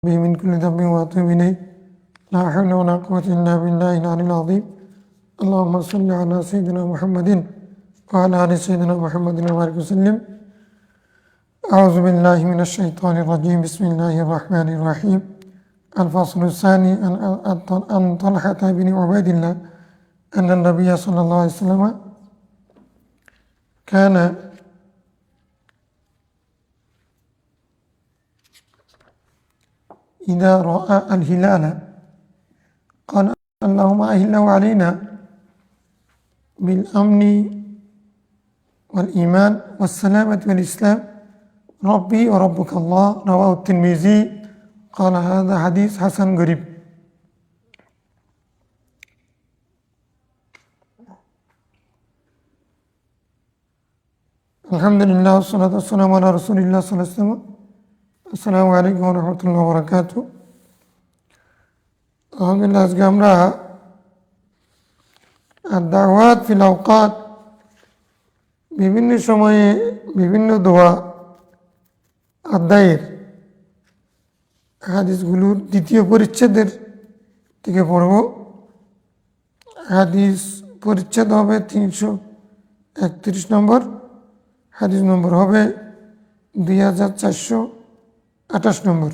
به من كل ذنب وأتوب إليه لا حول ولا قوة إلا بالله العلي العظيم اللهم صل على سيدنا محمد وعلى آل سيدنا محمد وبارك وسلم. أعوذ بالله من الشيطان الرجيم. بسم الله الرحمن الرحيم. الفصل الثاني عن طلحة بن عبيد الله أن النبي صلى الله عليه وسلم كان إذا رأى الهلال قال اللهم أهله علينا بالأمن والإيمان والسلامة والإسلام ربي وربك الله. رواه الترمذي قال هذا حديث حسن غريب. الحمد لله والصلاة والسلام على رسول الله صلى الله عليه وسلم. আসসালামু আলাইকুম ওয়া রাহমাতুল্লাহি ওয়া বারাকাতুহু। আলহামদুলিল্লাহ, আজকে আমরা দাওয়াত ফিল আওকাত, বিভিন্ন সময়ে বিভিন্ন দোয়া আদায়ের হাদিসগুলোর দ্বিতীয় পরিচ্ছেদের থেকে পড়ব। হাদিস পরিচ্ছেদ হবে 331 নম্বর, হাদিস নম্বর হবে 2428 নম্বর।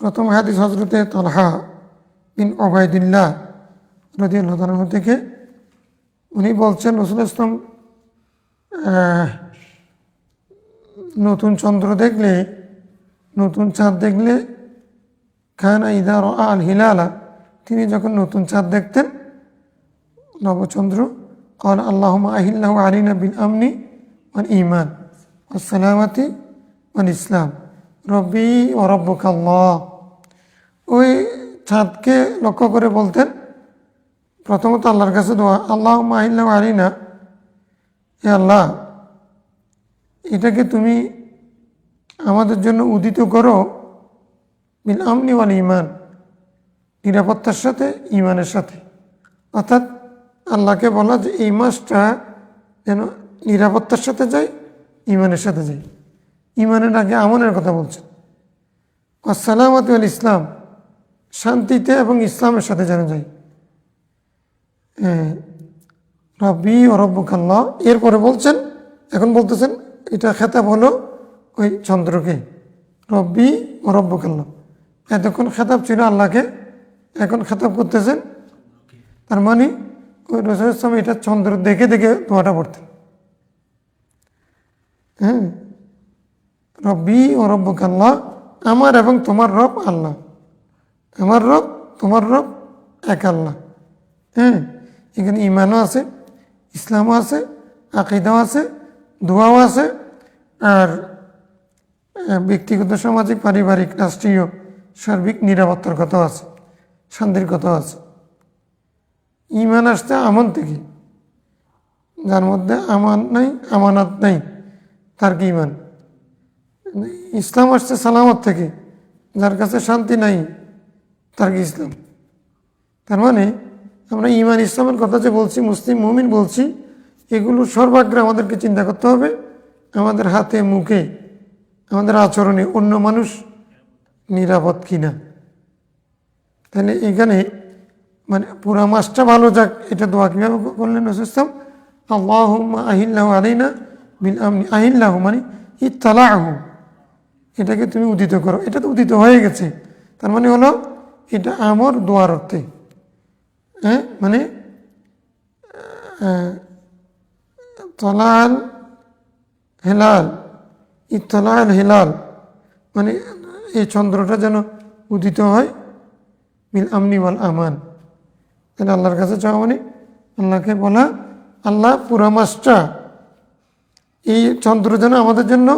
প্রথম হাদিস হযরতে তালহা বিন উবাইদুল্লাহ রাদিয়াল্লাহু তাআলা থেকে। উনি বলছেন, রাসূলুল্লাহ সাল্লাল্লাহু আলাইহি ওয়াসাল্লাম নতুন চন্দ্র দেখলে, নতুন চাঁদ দেখলে, কানা ইযা রাআ আল হিলালা, তিনি যখন নতুন চাঁদ দেখতেন, নবচন্দ্র, ক্বাল আল্লাহুম্মা আহিল্লাহু আলাইনা বিল আমনি ওয়াল ঈমান ওয়াস সালামাতি ওয়াল ইসলাম রব্বি ওয়া রব্বুকা আল্লাহ। ওই চাঁদকে লক্ষ্য করে বলতেন প্রথমত আল্লাহর কাছে দোয়া, আল্লাহুম্মা আহিল্লাহু আলাইনা, হে আল্লাহ, এটাকে তুমি আমাদের জন্য উদিত করো বিল আমনি ওয়াল ঈমান, নিরাপত্তার সাথে, ঈমানের সাথে। অর্থাৎ আল্লাহকে বলা যে এই মাসটা যেন নিরাপত্তার সাথে যায়, ঈমানের সাথে যায়। ঈমানের আগে আমনের কথা বলছেন। আসসালামাতু ওয়াল ইসলাম, শান্তিতে এবং ইসলামের সাথে যেন যায়। রব্বি ও রব্বুকা আল্লাহ। এরপরে বলছেন, এখন বলতেছেন, এটা খেতাব হলো ওই চন্দ্রকে, রব্বি ও রব্বুকা আল্লাহ। এতক্ষণ খেতাব ছিল আল্লাহকে, এখন খেতাব করতেছেন। তার মানে ওই রাসূলুল্লাহ সাল্লাল্লাহু আলাইহি ওয়াসাল্লাম এটা চন্দ্র দেখে দেখে দোয়াটা পড়তেন। রব্বি ও রব্বুকা আল্লাহ, আমার এবং তোমার রব আল্লাহ, আমার রব তোমার রব এক আল্লাহ। এখানে ঈমানও আছে, ইসলামও আছে, আকীদাও আছে, দোয়াও আছে, আর ব্যক্তিগত, সামাজিক, পারিবারিক, রাষ্ট্রীয়, সার্বিক নিরাপত্তার কথাও আছে, শান্তির কথাও আছে। ঈমান আসছে আমন থেকে, যার মধ্যে আমান নাই, আমানত নাই, তার কি ঈমান। ইসলাম আসছে সালামত থেকে, যার কাছে শান্তি নাই, তার কি ইসলাম। তার মানে আমরা ঈমান ইসলামের কথা যে বলছি, মুসলিম মুমিন বলছি, এগুলো সর্বাগ্রে আমাদেরকে চিন্তা করতে হবে। আমাদের হাতে মুখে, আমাদের আচরণে অন্য মানুষ নিরাপদ কিনা। তাহলে এখানে মানে পুরা মাসটা ভালো যাক, এটা দোয়া কীভাবে করলেন রাসূলুল্লাহ? আল্লাহুম্মা আহিল্লাহু আলাইনা বিল আমনি। আহিল্লাহু মানে ইত্তালাহু, এটাকে তুমি উদিত করো। এটা তো উদিত হয়ে গেছে, তার মানে হলো এটা আমর দোয়ার অর্থে। মানে তলাল হেলাল, ইত্তলাল হেলাল, মানে এই চন্দ্রটা যেন উদিত হয় বিল আমনি ওয়াল আমান। তাহলে আল্লাহর কাছে চাওয়া মানে আল্লাহকে বলা, আল্লাহ পুরা মাসটা এই চন্দ্র যেন আমাদের জন্য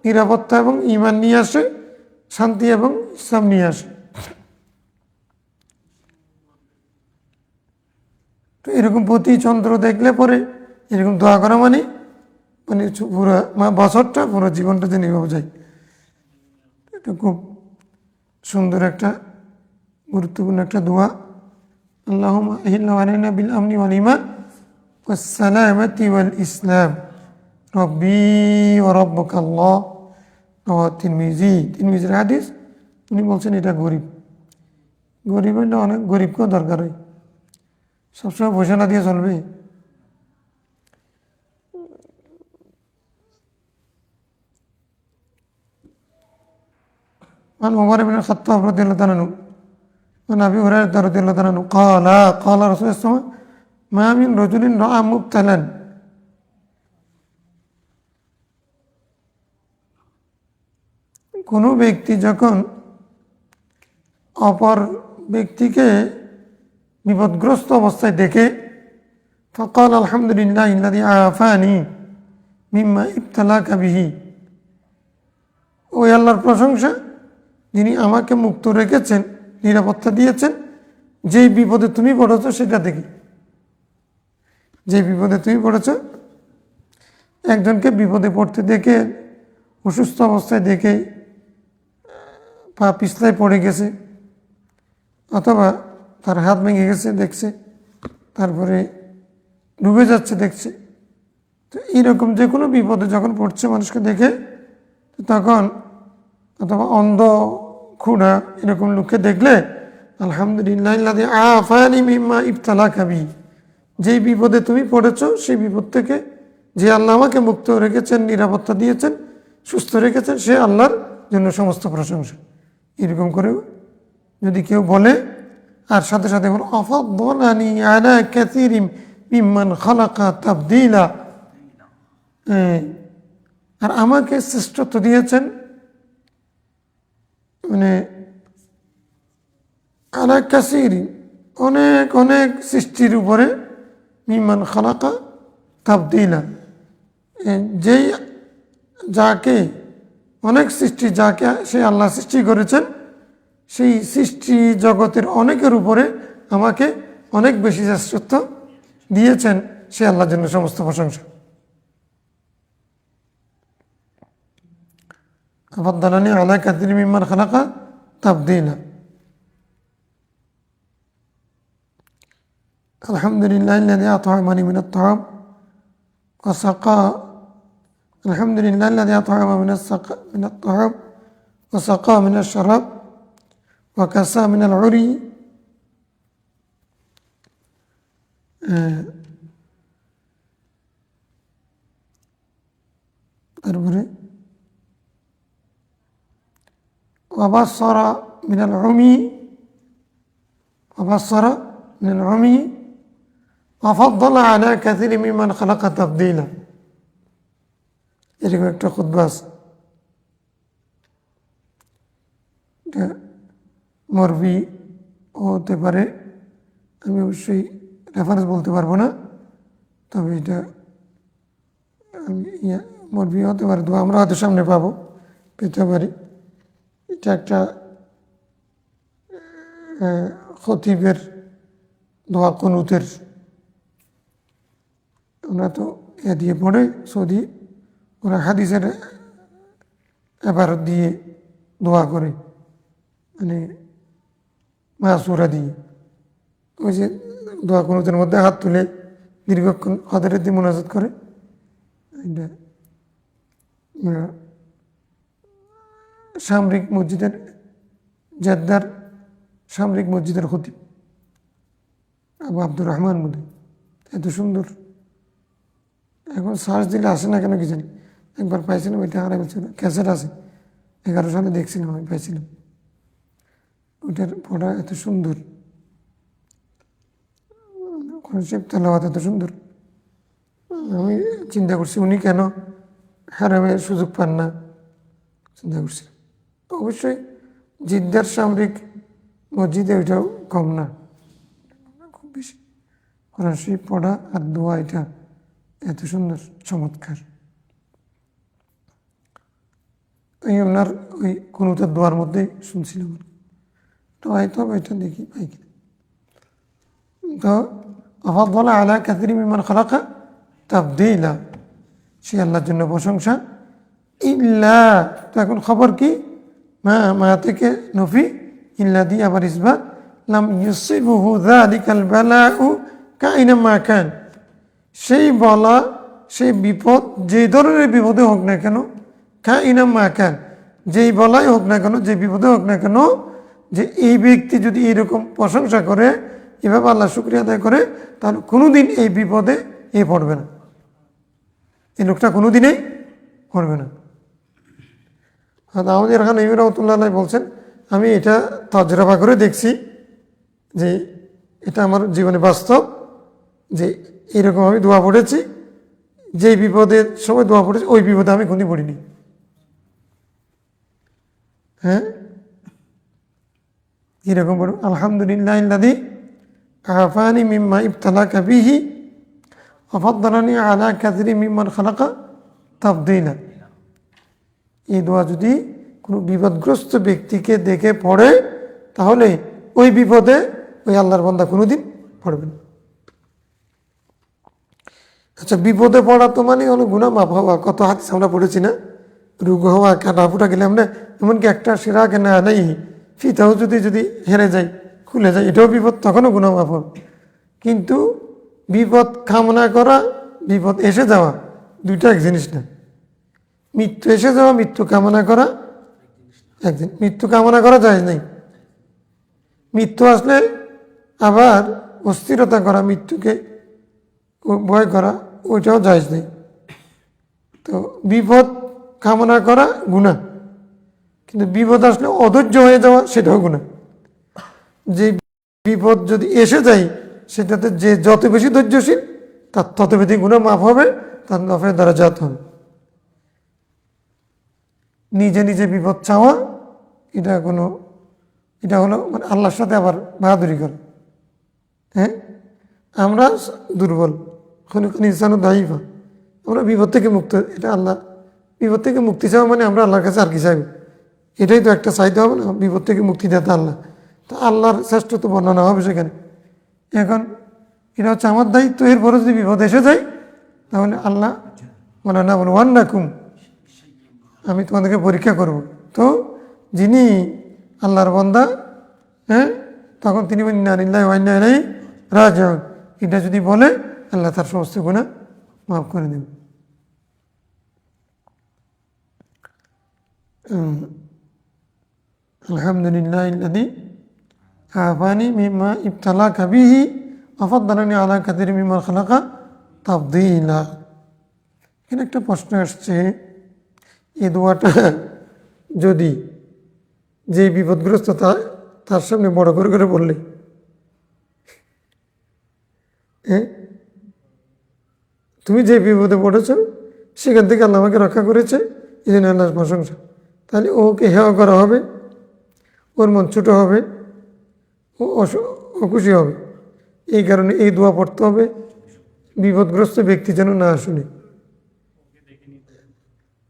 নিরাপত্তা এবং ঈমান নিয়ে আসে, শান্তি এবং ইসলাম নিয়ে আসে। তো এরকম প্রতি চন্দ্র দেখলে পরে এরকম দোয়া করা মানে মানে পুরো বছরটা, পুরো জীবনটা যেন এভাবে যায়। এটা খুব সুন্দর একটা গুরুত্বপূর্ণ একটা দোয়া। আল্লাহুম্মা আহিল্লাহু আলাইনা বিল আমনি ওয়াল ঈমান ওয়াস সালামাতি ওয়াল ইসলাম রব্বি ওয়া রব্বুকা আল্লাহ তিরমিজির হাদিস। উনি বলছেন এটা গরিব। গরিব হইলে অনেক গরিবকেও দরকার হয়, সবসময় পয়সা না দিয়ে চলবে। عن عمر بن الخطاب رضي الله عنه عن ابي هريره رضي الله عنه قال رسول الله صلى الله عليه وسلم ما من رجل راى مبتلا কোনো ব্যক্তি যখন অপর ব্যক্তিকে বিপদগ্রস্ত অবস্থায় দেখে فقال الحمد لله الذي عافاني مما ابتلاك به, ওই আল্লাহর প্রশংসা যিনি আমাকে মুক্ত রেখেছেন, নিরাপত্তা দিয়েছেন যেই বিপদে তুমি পড়েছো সেটা দেখি। যে বিপদে তুমি পড়েছ, একজনকে বিপদে পড়তে দেখে, অসুস্থ অবস্থায় দেখে, পা পিছলায় পড়ে গেছে অথবা তার হাত ভেঙে গেছে দেখছে, তারপরে ডুবে যাচ্ছে দেখছে, তো এইরকম যে কোনো বিপদে যখন পড়ছে মানুষকে দেখে, তখন অথবা অন্ধ খুঁড়া এরকম লোককে দেখলে আলহামদুলিল্লাহ আফানি মিম্মা ইবতালাকা বিহি, যেই বিপদে তুমি পড়েছো সেই বিপদ থেকে যে আল্লাহ আমাকে মুক্ত রেখেছেন, নিরাপত্তা দিয়েছেন, সুস্থ রেখেছেন, সে আল্লাহর জন্য সমস্ত প্রশংসা। এরকম করেও যদি কেউ বলে, আর সাথে সাথে বল আফাদ্দালানি আলা কাসীরিম মিম্মান খালাকা তাবদীলা, আর আমাকে শ্রেষ্ঠত্ব দিয়েছেন মানে আলা কাসীরিম অনেক অনেক সৃষ্টির উপরে, মিম্মান খালাকা তাবদীলা যেই যাকে অনেক সৃষ্টি, যাকে সে আল্লাহ সৃষ্টি করেছেন, সেই সৃষ্টি জগতের অনেকের উপরে আমাকে অনেক বেশি শ্রেষ্ঠত্ব দিয়েছেন, সে আল্লাহর জন্য সমস্ত প্রশংসা। আফাদ্দালানি আলা কাসীরিম মিম্মান খালাকা তাবদীলা। আলহামদুলিল্লাহ الذي أطعمني من الطعام وسقى الحمد لله الذي أطعم من الطعام وسقى من الشراب وكسى من العري। তারপরে وبصر من العمي وفضل على كثير ممن خلق تفضيلا। এরকম একটা খুতবা আছে, এটা মরবি হতে পারে, আমি অবশ্যই রেফারেন্স বলতে পারবো না, তবে এটা আমি মরবি হতে পারে, দোয়া আমরা হয়তো সামনে পাবো, পেতে পারি। এটা একটা খতিবের দোয়া কুনুতের, আমরা তো এ দিয়ে পড়ে সৌদি, ওরা হাদিসের এবারত দিয়ে দোয়া করে, মানে মাসুরা দিয়ে, ওই যে দোয়া কুনুতের মধ্যে হাত তুলে দীর্ঘক্ষণ কদরের দিয়ে মোনাজাত করে, এটা সামরিক মসজিদের, জেদ্দার সামরিক মসজিদের খতিব আবু আব্দুর রহমান বলে, এত সুন্দর। এখন সার্চ দিলে আসে না কেন কি জানি, একবার পাইছিলাম, ওইটা হারাই বলছিল, ক্যাসেট আছে, 11 সালে দেখছিলাম, আমি পাইছিলাম, ওইটার পড়া এত সুন্দর, কনসেপ্ট তেলাওয়াত এত সুন্দর। আমি চিন্তা করছি উনি কেন হারামে সুযোগ পান না, চিন্তা করছি। অবশ্যই জিদ্দার সামরিক মসজিদে ওইটাও কম না, খুব বেশি কোরআন শরীফ পড়া আর দোয়া, এটা এত সুন্দর চমৎকার। এই আপনার ওই কুনুতের দোয়ার মধ্যেই শুনছিলাম, তো হয়তো এটা দেখি পাই কিনা। তো আফাদ্দালা আলা কাসীরিম মিম্মান খালাকা তাবদীলা, সে আল্লাহর জন্য প্রশংসা। ইল্লা, তো এখন খবর কি, মা থেকে নফি, ইল্লা দিয়ে আবার ইসবাত, লাম ইউসিবহু যালিকাল বালাউ কাইনা মা কান, সেই বলা, সেই বিপদ যে ধরনের বিপদে হোক না কেন, কাইনা মা কান, যেই বলাই হোক না কেন, যে বিপদে হোক না কেন, যে এই ব্যক্তি যদি এইরকম প্রশংসা করে, এভাবে আল্লাহ শুকরিয়া আদায় করে, তাহলে কোনোদিন এই বিপদে পড়বে না, এই লোকটা কোনোদিনই পড়বে না। আমাদের এখানে ইমির রহমতুল্লাহ বলছেন, আমি এটা তজরবা করে দেখছি যে এটা আমার জীবনে বাস্তব, যে এরকম আমি দোয়া পড়েছি, যেই বিপদের সময় দোয়া পড়েছি ওই বিপদে আমি কোনদিন পড়িনি। হ্যাঁ, এরকম বলুন, আলহামদুলিল্লাহ ইল্লাযী আফানি মিম্মা ইবতালাকা বিহি ওয়া ফাদ্দালানি আলা কাসীরিন মিম্মান খালাকা তাফদীলা। এই দোয়া যদি কোনো বিপদগ্রস্ত ব্যক্তিকে দেখে পড়ে, তাহলে ওই বিপদে ওই আল্লাহর বান্দা কোনোদিন পড়বে না। আচ্ছা, বিপদে পড়া তো মানে হলো গুনাহ মাফ হওয়া। কত হাদিস আমরা পড়েছি না, রোগ হওয়া, কাটা ফুটা গেলে আমরা, এমনকি একটা সেরা কেনা নেই ফিতাও যদি হেরে যায়, খুলে যায়, এটাও বিপদ, তখনও গুনাহ মাফ হবে। কিন্তু বিপদ কামনা করা, বিপদ এসে যাওয়া, দুইটা এক জিনিস না। মৃত্যু এসে যাওয়া, মৃত্যু কামনা করা একদিন, মৃত্যু কামনা করা যায় নাই। মৃত্যু আসলে আবার অস্থিরতা করা, মৃত্যুকে ভয় করা, ওইটাও যায় নেই। তো বিপদ কামনা করা গুনাহ, কিন্তু বিপদ আসলে অধৈর্য হয়ে যাওয়া সেটাও গুনাহ। যে বিপদ যদি এসে যায়, সেটাতে যে যত বেশি ধৈর্যশীল তার তত বেশি গুনাহ মাফ হবে, তার নফের দারাজাত হবে। নিজে নিজে বিপদ চাওয়া, এটা হলো মানে আল্লাহর সাথে আবার বাহাদুরি করা। হ্যাঁ, আমরা দুর্বল, ইনসানু দাইফা, আমরা বিপদ থেকে মুক্ত, এটা আল্লাহ, বিপদ থেকে মুক্তি চাওয়া মানে আমরা আল্লাহর কাছে আর কি চাইব, এটাই তো একটা চাইতে হবে না, বিপদ থেকে মুক্তি দেয় আল্লাহ। তো আল্লাহর শ্রেষ্ঠত্ব বর্ণনা হবে সেখানে। এখন এটা হচ্ছে আমার দায়িত্ব, এরপরে যদি বিপদ এসে যায়, তাহলে আল্লাহ মানে না বলো ওয়ান নাকুম, আমি তোমাদেরকে পরীক্ষা করব। তো যিনি আল্লাহর বান্দা, হ্যাঁ, তখন তিনি ইন্না লিল্লাহি ওয়া ইন্না ইলাইহি রাজিউন, এটা যদি বলে, আল্লাহ তার সমস্ত গুনাহ মাফ করে দেবেন। আলহামদুলিল্লাহ ইল্লাযী আফানি মিম্মা ইবতালাকা বিহি ওয়া ফাদ্দালানি আলা কাসীরিন মিম্মান খালাকা তাফদীলা। এখানে একটা প্রশ্ন আসছে, এই দোয়াটা যদি যে বিপদগ্রস্ত তার সামনে বড় করে বললে, হ্যাঁ, তুমি যে বিপদে পড়েছ সেখান থেকে আল্লাহ আমাকে রক্ষা করেছে, এই জন্য আল্লাহর প্রশংসা, তাহলে ওকে হেয় করা হবে, ওর মন ছোটো হবে, ও অখুশি হবে। এই কারণে এই দোয়া পড়তে হবে, বিপদগ্রস্ত ব্যক্তি যেন না শুনে,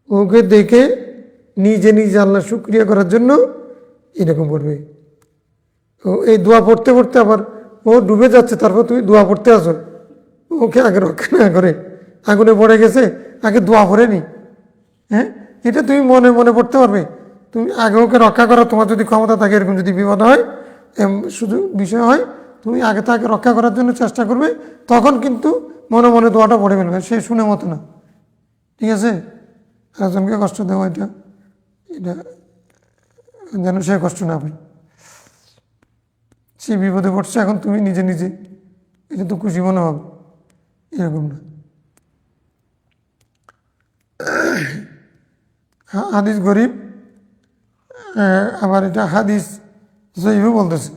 ওকে দেখে নিজে নিজে আল্লাহ শুকরিয়া করার জন্য এরকম পড়বে। ও এই দোয়া পড়তে পড়তে আবার ও ডুবে যাচ্ছে, তারপর তুমি দোয়া পড়তে আসো, ওকে আগে রক্ষা না করে, আগুনে পড়ে গেছে, আগে দোয়া পড়ে নি। হ্যাঁ, এটা তুমি মনে মনে পড়তে পারবে, তুমি আগে ওকে রক্ষা করা, তোমার যদি ক্ষমতা থাকে, এরকম যদি বিপদ হয়, শুধু বিষয় হয়, তুমি আগে তাকে রক্ষা করার জন্য চেষ্টা করবে, তখন কিন্তু মনে মনে দোয়াটা পড়ে ফেলবে, সে শুনে মতো না। ঠিক আছে, একজনকে কষ্ট দেওয়া, এটা যেন সে কষ্ট না পায়, সে বিপদে পড়ছে, এখন তুমি নিজে নিজে এটা তো খুশি মনে হবে, এরকম না। হাদিস গরিব, আবার এটা হাদিস জয়ীফও বলতেছে,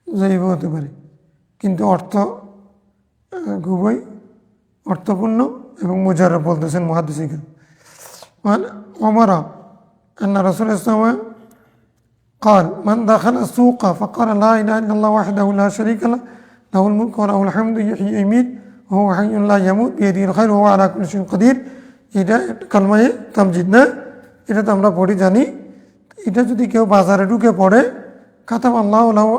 জয়ীফও হতে পারে, কিন্তু অর্থ খুবই অর্থপূর্ণ এবং মুজাররব বলতেছেন মুহাদ্দিসিন। ওমর আন্না রাসূলুল্লাহ সাল্লাল্লাহু আলাইহি ওয়াসাল্লাম قال من دخل السوق فقال لا إله إلا الله وحده لا شريك له له الملك وله الحمد يحيي ويميت وهو حي لا يموت بيده الخير وهو على كل شيء قدير। এটা কালমায়ে তামজিদ না, এটা তো আমরা পড়ি জানি। এটা যদি কেউ বাজারে ঢুকে পড়ে, কাতাব আল্লাহু লাহু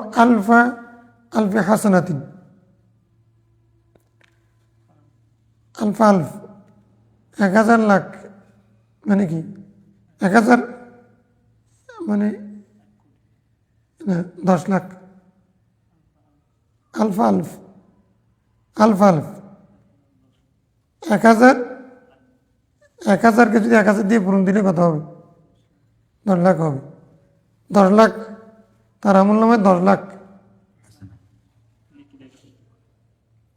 আলফি হাসানাতিন, আলফ 1000 লাখ, মানে কি 1000 মানে 10 লাখ, আলফ 1000 1000কে যদি 1000 দিয়ে পূরণ দিলে কত হবে? 10 লাখ হবে। 10 লাখ তার আমল নামে 10 লাখ।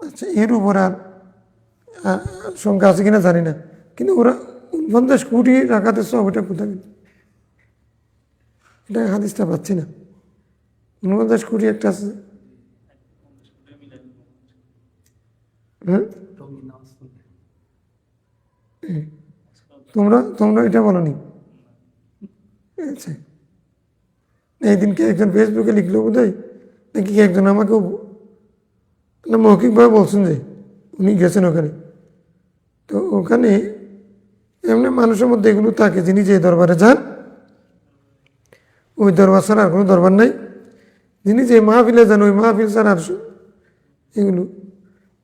আচ্ছা, এর উপর আর সংখ্যা আছে কিনা জানি না, কিন্তু ওরা 49 কোটি রাখাতে সব এটা কোথায়? এটা হাদিসটা পাচ্ছি না। 49 কোটি একটা আছে। হ্যাঁ, তোমরা এটা বলনি। আচ্ছা, এই দিনকে একজন ফেসবুকে লিখলো বোধহয়, নাকি একজন আমাকেও না মৌখিকভাবে বলছেন যে উনি গেছেন ওখানে। তো ওখানে এমনি মানুষের মধ্যে এগুলো থাকে, যিনি যে দরবারে যান ওই দরবার ছাড়া আর কোনো দরবার নাই, যিনি যে মাহফিলে যান ওই মাহফিল ছাড়া আর এগুলো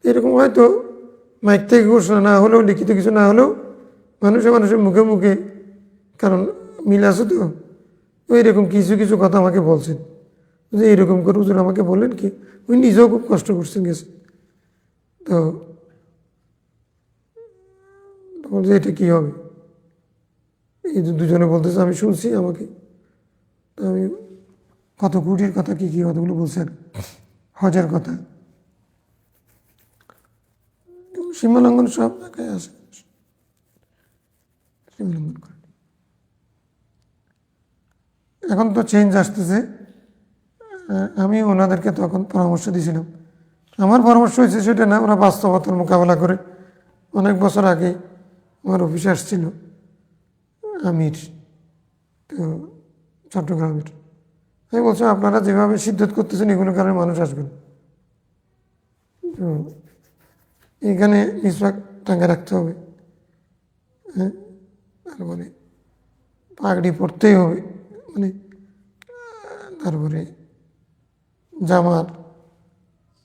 এরকম হয়তো মাইক থেকে ঘোষণা না হলেও, লিখিত কিছু না হলেও মানুষের মুখে মুখে, কারণ মিল আছে তো, ওই রকম কিছু কিছু কথা আমাকে বলছেন যে এরকম করে হুজুর আমাকে বললেন কি, উনি নিজেও খুব কষ্ট করছেন গেছে। তো বলছে এটা কী হবে, এই যে দুজনে বলতেছে আমি শুনছি আমাকে, তো আমি কত কোটির কথা কী কী কথাগুলো বলছেন, হজের কথা, সীমালঙ্ঘন সব জায়গায় আছে, সীমালঙ্ঘন করে। এখন তো চেঞ্জ আসতেছে। আমি ওনাদেরকে তখন পরামর্শ দিয়েছিলাম, আমার পরামর্শ হয়েছে সেটা না, ওরা বাস্তবতার মোকাবেলা করে। অনেক বছর আগে আমার অফিসে আসছিল আমির, তো চট্টগ্রামের। আমি বলছি আপনারা যেভাবে সিদ্ধত করতেছেন এগুলো কারণে মানুষ আসবেন, তো এখানে মিসওয়াক টাঙ্গে রাখতে হবে, হ্যাঁ, তারপরে পাগড়ি পরতেই হবে, মানে তারপরে জামার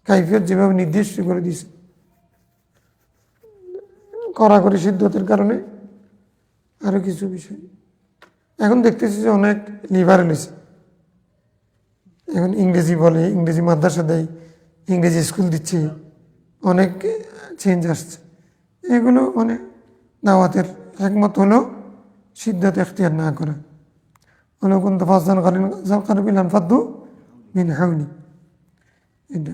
কাইফিয়ত যেভাবে নির্দিষ্ট করে দিয়েছে, কড়াকড়ি সিদ্ধতের কারণে আরও কিছু বিষয়। এখন দেখতেছি যে অনেক লিবারেল হয়েছে, এখন ইংরেজি বলে, ইংরেজি মাদ্রাসা দেয়, ইংরেজি স্কুল দিচ্ছে, অনেক চেঞ্জ আসছে। এগুলো মানে দাওয়াতের একমত হলো সিদ্ধাত এখতিয়ার না করা হলো, কিন্তু ফাজদান কারিন ফাদ্দু মিন হাউনি, এটা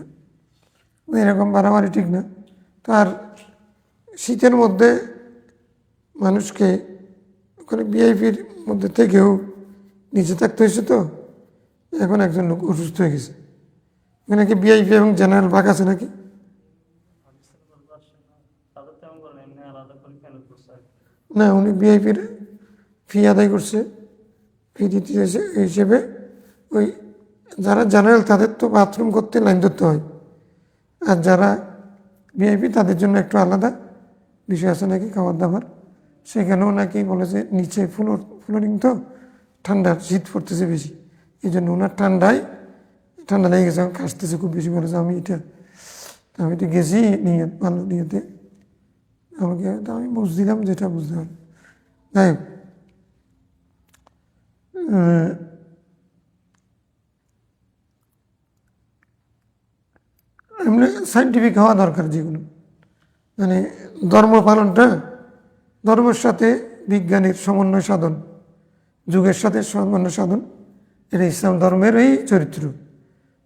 এরকম বাড়াবাড়ি ঠিক না। তো আর শীতের মধ্যে মানুষকে ওখানে ভিআইপির মধ্যে থেকেও নিচে থাকতে হয়েছে, তো এখন একজন লোক অসুস্থ হয়ে গেছে। ওখানে কি ভিআইপি এবং জেনারেল ভাগ আছে নাকি? না, উনি ভিআইপির ফি আদায় করছে, ফি দিতে হিসেবে ওই যারা জেনারেল তাদের তো বাথরুম করতে লাইন ধরতে হয়, আর যারা ভিআইপি তাদের জন্য একটু আলাদা বিষয় আছে নাকি, খাবার দাবার। সেখানেও নাকি বলে যে নিচে ফ্লোরিং তো ঠান্ডা, শীত পড়তেছে বেশি, এই জন্য ওনার ঠান্ডা লেগে গেছে, কাশতেছে খুব বেশি। বলেছে আমি তো গেছি নিয়ে ভালো নিয়েতে, আমাকে আমি বুঝছিলাম যেটা বুঝতে পারি। যাই হোক, এমনি সাইন্টিফিক হওয়া দরকার যেগুলো, মানে ধর্ম পালনটা ধর্মের সাথে বিজ্ঞানের সমন্বয় সাধন, যুগের সাথে সমন্বয় সাধন, এটা ইসলাম ধর্মের এই চরিত্র।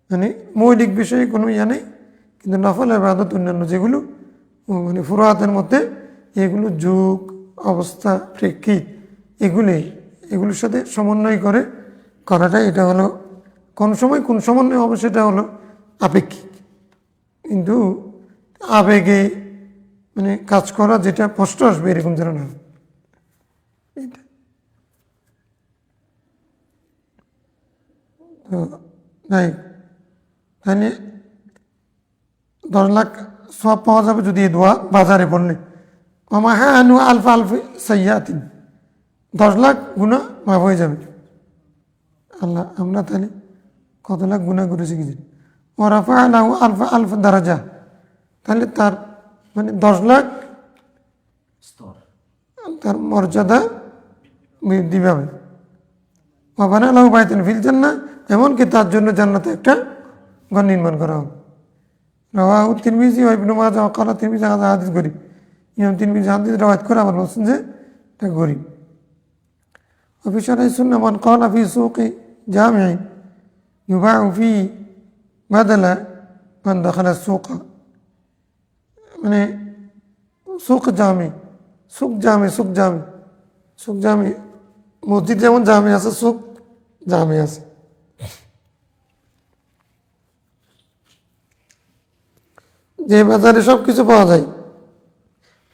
মানে মৌলিক বিষয়ে কোনো ইয়া নেই, কিন্তু নফল ইবাদত অন্যান্য যেগুলো মানে ফুরুআতের মধ্যে, এগুলো যুগ, অবস্থা, প্রেক্ষিত, এগুলোর সাথে সমন্বয় করে করাটাই এটা হলো। কোন সময় কোন সমন্বয় হবে সেটা হলো আপেক্ষিক, কিন্তু আবেগে মানে কাজ করা যেটা কষ্ট আসবে এরকম যেন না। তো তাই তাহলে 10 লাখ সব পাওয়া যাবে যদি এই দোয়া বাজারে পড়লে। আমা হ্যাঁ আনু আলফা আলফি সাইয়াতিন, 10 লাখ গুণা মাফ হয়ে যাবে। আল্লাহ, আমরা তাহলে কত লাখ গুণা করেছি কি জানি। ও রাফা আলাহু আলফা আলফ দারাজা, তাহলে তার মানে 10 লাখ তার মর্যাদা বৃদ্ধি পাবে। বাবানা আল্লাহ বাইতেন ফিল জান্নাহ, এমনকি তার জন্য জান্নাতে একটা ঘর নির্মাণ করা হবে। রাওয়াহু তিরমিজি ওয়া ইবনে মাজাহ ওয়া ক্বালা তিরমিজি হাযা হাদিস গরীব। ইমাম তিরমিজি হাদিস রওয়ায়াত করে আবার বলছেন যে এটা গরিব। وفي شرح السنة من قال في سوق جامع يباع فيه بدل من دخل السوق মানে সুক জামি, সুক জামি, সুক জামি, সুক জামি, মসজিদ যেমন জামি আছে, সুক জামি আছে। যে বাজারে সব কিছু পাওয়া যায়,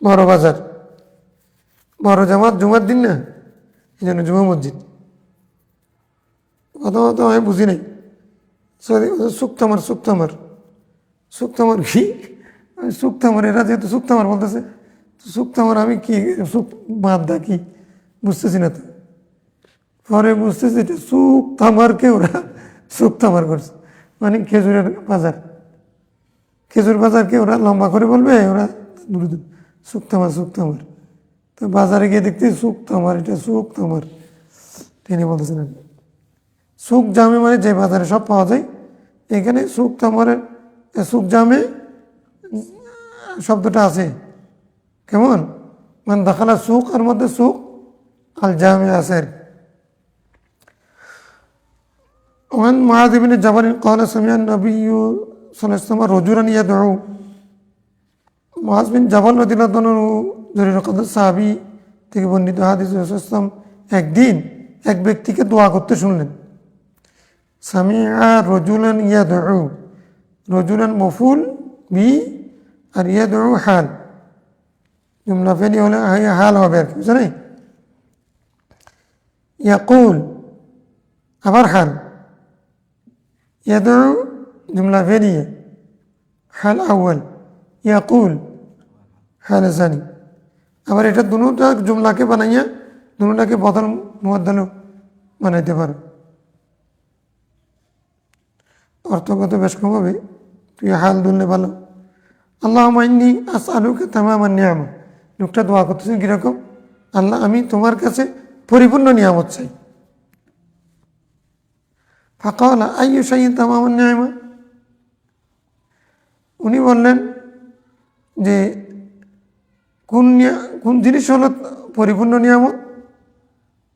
বড় বাজার, বড় জামাত জুমার দিন না, এই জন্য জুমা মসজিদ। প্রথমত আমি বুঝি নাই, সরি সুক্তামার, সুক্তামার, সুক্তামার কি সুক্তামার, এরা যেহেতু সুক্তামার বলতেছে, সুক্তামার আমি কি সুক বাদা কি বুঝতেছি না তো। পরে বুঝতেছি এটা সুক্তামারকে ওরা সুক্তামার করছে, মানে খেজুরের বাজার, খেজুর বাজারকে ওরা লম্বা করে বলবে, ওরা দ্রুত সুক্তামার, সুক্তামার। তো বাজারে গিয়ে দেখতে সুক্তামার, এটা সুক্তামার তিনি বলতেছেন। সুক জামে মানে যে বাজারে সব পাওয়া যায়, এখানে সুক্তামারের সুক জামে শব্দটা আছে কেমন, মানে দাখালা সুক আর মধ্যে সুক আল জামে আছে আর কি। وعن معاذ بن جبل قال سمع النبي صلى الله عليه وسلم رجلا يدعو। মুআয বিন জাবাল রাদিয়াল্লাহু আনহু জরির কদর সাহাবী থেকে বর্ণিত হাদিস, রাসূলুল্লাহ সাল্লাল্লাহু আলাইহি ওয়াসাল্লাম একদিন এক ব্যক্তিকে দোয়া করতে শুনলেন। সামিআ রাজুলান ইয়াদউ, রাজুলান মফুল বি আর ইয়াদউ হাল, জুমলা ফেলি হলে হাল হবে আর কি, বুঝছেন? ইয়াকুল আবার হাল, ইয়াদউ জুমলা ফেলিয়ে, হাল আউয়াল, ইয়াকুল হাল সানি। আবার এটা দুটা জুমলাকে বানাইয়া দুটাকে বদল মুবদ্দাল বানাইতে পারো, অর্থগত বেশ কম হবে, তুই হাল দুললে ভালো। আল্লাহুম্মা ইন্নী আসআলুকা তামামান নিয়ামা, লোকটা দোয়া করতেছেন কীরকম, আল্লাহ আমি তোমার কাছে পরিপূর্ণ নিয়ামত চাই। ফাকালা আইয়ু শাইইন তামামান নিয়ামা, উনি বললেন যে কোন জিনিস হলো পরিপূর্ণ নিয়ামত।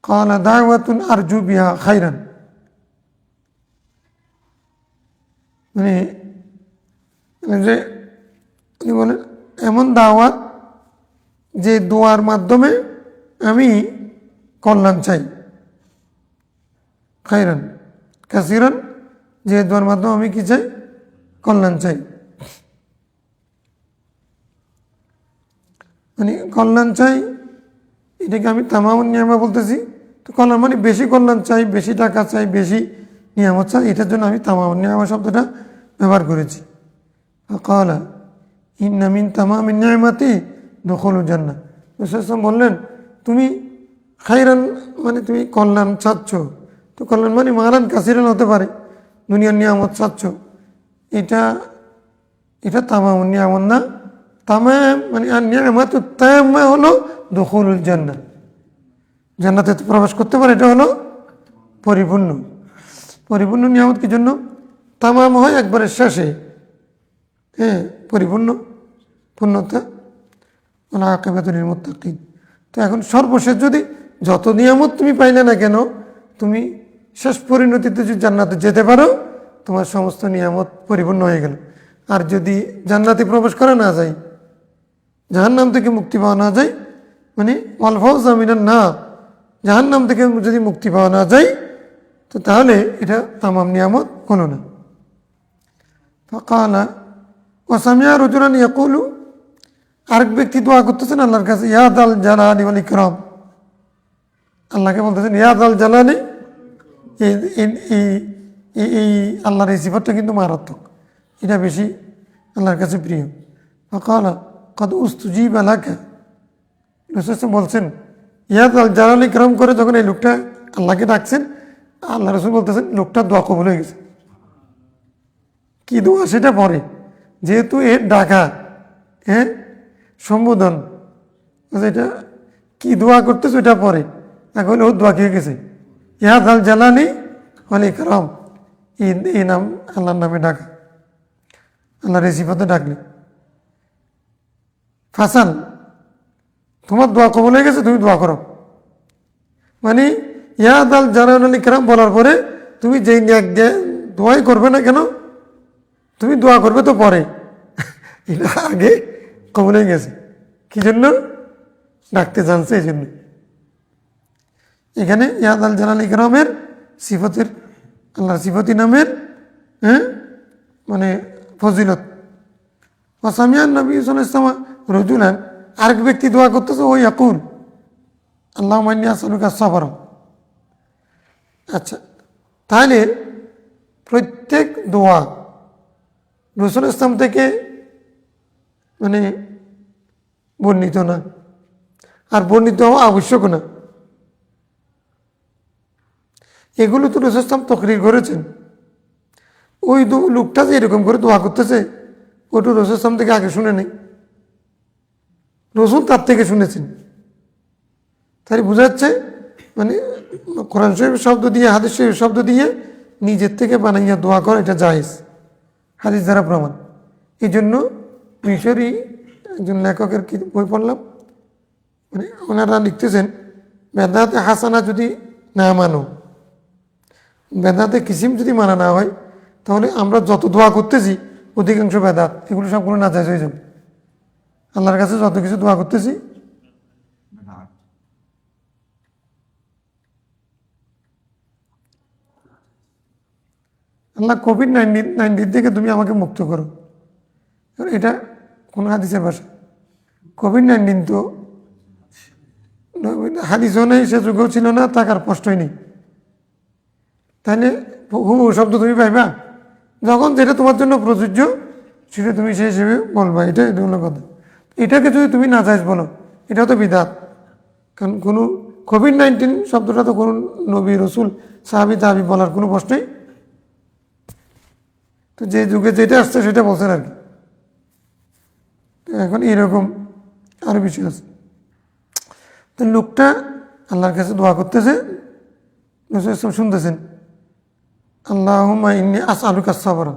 কালা দাওয়াতুন আরজু বিহা খাইরান, মানে যে উনি বলেন এমন দাওয়াত যে দোয়ার মাধ্যমে আমি কল্যাণ চাই, খাইরান কাসিরান, যে দোয়ার মাধ্যমে আমি কি চাই, কল্যাণ চাই। মানে কল্যাণ চাই, এটাকে আমি তামামুন নিয়ামা বলতেছি। তো কল্যাণ মানে বেশি কল্যাণ চাই, বেশি টাকা চাই, বেশি নিয়ামত চাই, এটার জন্য আমি তামামুন নিয়ামা শব্দটা ব্যবহার করেছি। কালা ইন্না মিন তামামিন নিয়ামাতি দুখুলুল জান্নাহ, রাসূল বললেন তুমি খাইরান মানে তুমি কল্যাণ চাচ্ছ, তো কল্যাণ মানে মারান কাসিরান হতে পারে, দুনিয়ার নিয়ামত চাচ্ছ, এটা তামামুন নিয়ামত না। তামাম মানে আর নিয়ামত তাম্মা হলো দুখুলুল জান্নাহ, জান্নাতে প্রবেশ করতে পারে, এটা হলো পরিপূর্ণ। পরিপূর্ণ নিয়ামত কি জন্য, তামাম হয় একবারে শেষে, হ্যাঁ পরিপূর্ণ পূর্ণতা, ওয়াল আকিবাতু লিল মুত্তাকিন। তো এখন সর্বশেষ যদি যত নিয়ামত তুমি পাইলে না কেন, তুমি শেষ পরিণতিতে যদি জান্নাতে যেতে পারো, তোমার সমস্ত নিয়ামত পরিপূর্ণ হয়ে গেল। আর যদি জান্নাতে প্রবেশ করা না যায়, জাহান্নাম থেকে মুক্তি পাওয়া না যায়, মানে ওয়াল ফাওজা মিনান নার, জাহান্নাম থেকে যদি মুক্তি পাওয়া না যায়, তো তাহলে এটা তামাম নিয়ামত হলো না। ফাকালা ওয়া সামিআ রাজুলান ইয়াকুলু, আরেক ব্যক্তি দোয়া করতেছেন আল্লাহর কাছে, ইয়া দাল জালালি ওয়াল ইকরাম, আল্লাহকে বলতেছেন ইয়া দাল জালালি। এই আল্লাহর এই সিফাতটা কিন্তু মারাত্মক, এটা বেশি আল্লাহর কাছে প্রিয়। ফাকালা কদ উস্তুজিবা লাকা, রাসূল বলছেন ইয়া দাল জালালি ইকরাম করে যখন এই লোকটা আল্লাহকে ডাকছেন, আল্লাহ রাসূল বলতেছেন লোকটার দোয়া কবুল হয়ে গেছে। কি দোয়া সেটা পরে, যেহেতু এর ডাকা, হ্যাঁ সম্বোধন, এটা কি দোয়া করতেছে ওইটা পরে, এখন ওর দোয়া খেয়ে গেছে। ইয়া দাল জালালি ওয়াল ইকরাম, এই নাম আল্লাহর নামে ডাকা, আল্লাহর এই সিফাতে ডাকলে। ফাসাল তোমার দোয়া কবল হয়ে গেছে, তুমি দোয়া করো। মানে ইয়া দাল জানান আলী কেরাম বলার পরে তুমি যেই দোয়াই করবে না কেন, তুমি দোয়া করবে তো পরে, এটা আগে কবল হয়ে গেছে। কি জন্য? ডাকতে জানছে এই জন্য। এখানে ইয়াদ আল জালাল ইকরামের সিফতের, আল্লাহর সিফতি নামের মানে ফজিলত। ওয়াসামিয়ান নবী সাল্লাল্লাহু আলাইহি ওয়াসাল্লাম রাজুলান, আরেক ব্যক্তি দোয়া করতেছে, ওই ইয়াকুল আল্লাহুম্মা ইন্নী আসআলুকা সাবরা। আচ্ছা, তাহলে প্রত্যেক দোয়া রাসূল ইসলাম থেকে মানে বর্ণিত না, আর বর্ণিত হওয়া আবশ্যক না। এগুলো তো রাসূল ইসলাম তাকরীর করেছেন। ওই লোকটা যে এরকম করে দোয়া করতেছে, ওটা রাসূল ইসলাম থেকে আগে শুনে নেই, রাসূল তার থেকে শুনেছেন। তাই বোঝা যাচ্ছে মানে কোরআন শরীফ শব্দ দিয়ে, হাদিস শরীফ শব্দ দিয়ে নিজের থেকে বানাইয়া দোয়া করা এটা জায়েজ, হাদিস দ্বারা প্রমাণ। এই জন্য মিশরি একজন লেখকের কি বই পড়লাম, মানে ওনারা লিখতেছেন, বেদাতে হাসানা যদি না মানো, বেদাতে কিসিম যদি মানা না হয়, তাহলে আমরা যত দোয়া করতেছি অধিকাংশ বেদাত, এগুলো সবগুলো নাজায়েজ হয়ে যাবে। আল্লাহর কাছে যত কিছু দোয়া করতেছি, আল্লাহ কোভিড-19 থেকে তুমি আমাকে মুক্ত করো, এটা কোন হাদিসের ভাষা? কোভিড-19 তো হাদিসও নেই, সে যুগেও ছিল না, থাকার প্রশ্নই নেই। তাহলে হুবহু শব্দ তুমি পাইবা, যখন যেটা তোমার জন্য প্রযোজ্য সেটা তুমি সেই হিসেবে বলবা, এটা হলো কথা। এটাকে যদি তুমি নাজায়েজ বলো, এটা তো বিদআত। কারণ কোনো কোভিড-19 শব্দটা তো কোনো নবী, রসুল, সাহাবী, তাহাবী বলার কোনো প্রশ্নই, তো যে যুগে যেটা আসছে সেটা বলছেন আর কি। এখন এরকম আরো বিষয় আছে। তো লোকটা আল্লাহর কাছে দোয়া করতেছে, রাসূল সাল্লাল্লাহু শুনতেছেন, আল্লাহুম্মা ইন্নী আসআলুকা সাবরা।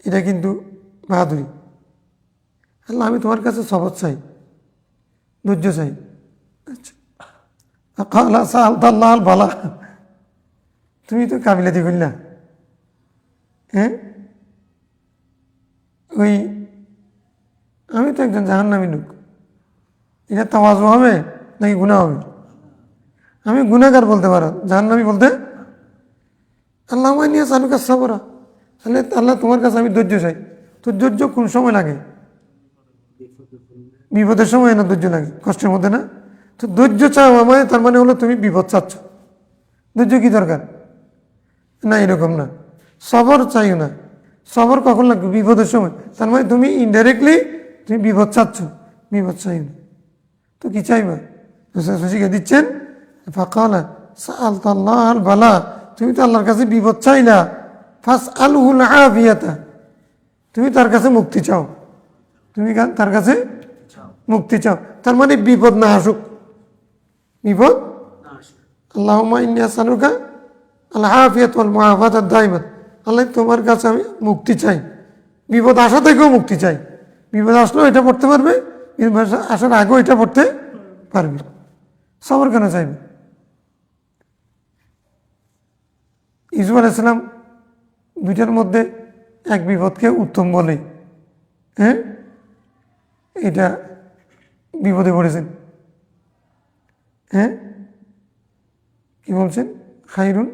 এটা কিন্তু বাহাদুরি। আল্লাহ, আমি তোমার কাছে সবর চাই, ধৈর্য চাই। আচ্ছা, ক্বালা সাআলতা আল্লাহল বালা, তুমি তো কাবিলাতি করলা। হ্যাঁ, ওই আমি তো একজন জাহান্নামী লোক, এটা তাওয়াজু হবে নাকি গুনাহ হবে? আমি গুনাহগার বলতে পারো, জাহান্নামী বলতে? আল্লাহুম্মা ইন্নী আসআলুকা সাবরা, তাহলে আল্লাহ তোমার কাছে আমি ধৈর্য চাই। তো ধৈর্য কোন সময় লাগে? বিপদের সময় না ধৈর্য লাগে? কষ্টের মধ্যে না? তো ধৈর্য চাও আমায়, তার মানে হলো তুমি বিপদ চাচ্ছ। ধৈর্য কি দরকার? না, এরকম না। সবর চাইও না, সবর কখন লাগবে? বিপদের সময়। তার মানে তুমি ইনডাইরেক্টলি তুমি বিপদ চাচ্ছ, বিপদ চাইও না। তো কি চাইবা? শিখে দিচ্ছেন, ফাকালা সাআলতা আল্লাহল বালা, তুমি তো আল্লাহর কাছে বিপদ চাইলা, ফাসআলহুল আফিয়াতা, তুমি তার কাছে মুক্তি চাও, তুমি তার কাছে মুক্তি চাও। তার মানে বিপদ না আসুক, বিপদ। আল্লাহুম্মা ইন্নী আসআলুকা আল আফিয়াত ওয়াল মুআফাতাদ দাইমাত, আল্লাহ তোমার কাছে আমি মুক্তি চাই, বিপদ আসা থেকেও মুক্তি চাই। বিপদ আসলেও এটা পড়তে পারবে, বিপদ আসার আগেও এটা পড়তে পারবে। সবর কেন চাইবে? ইউসুফ আলাইহিস সালাম দুইটার মধ্যে এক বিপদকে উত্তম বলে, হ্যাঁ, এটা বিপদে পড়েছেন। হ্যাঁ, কি বলছেন? খাইরুন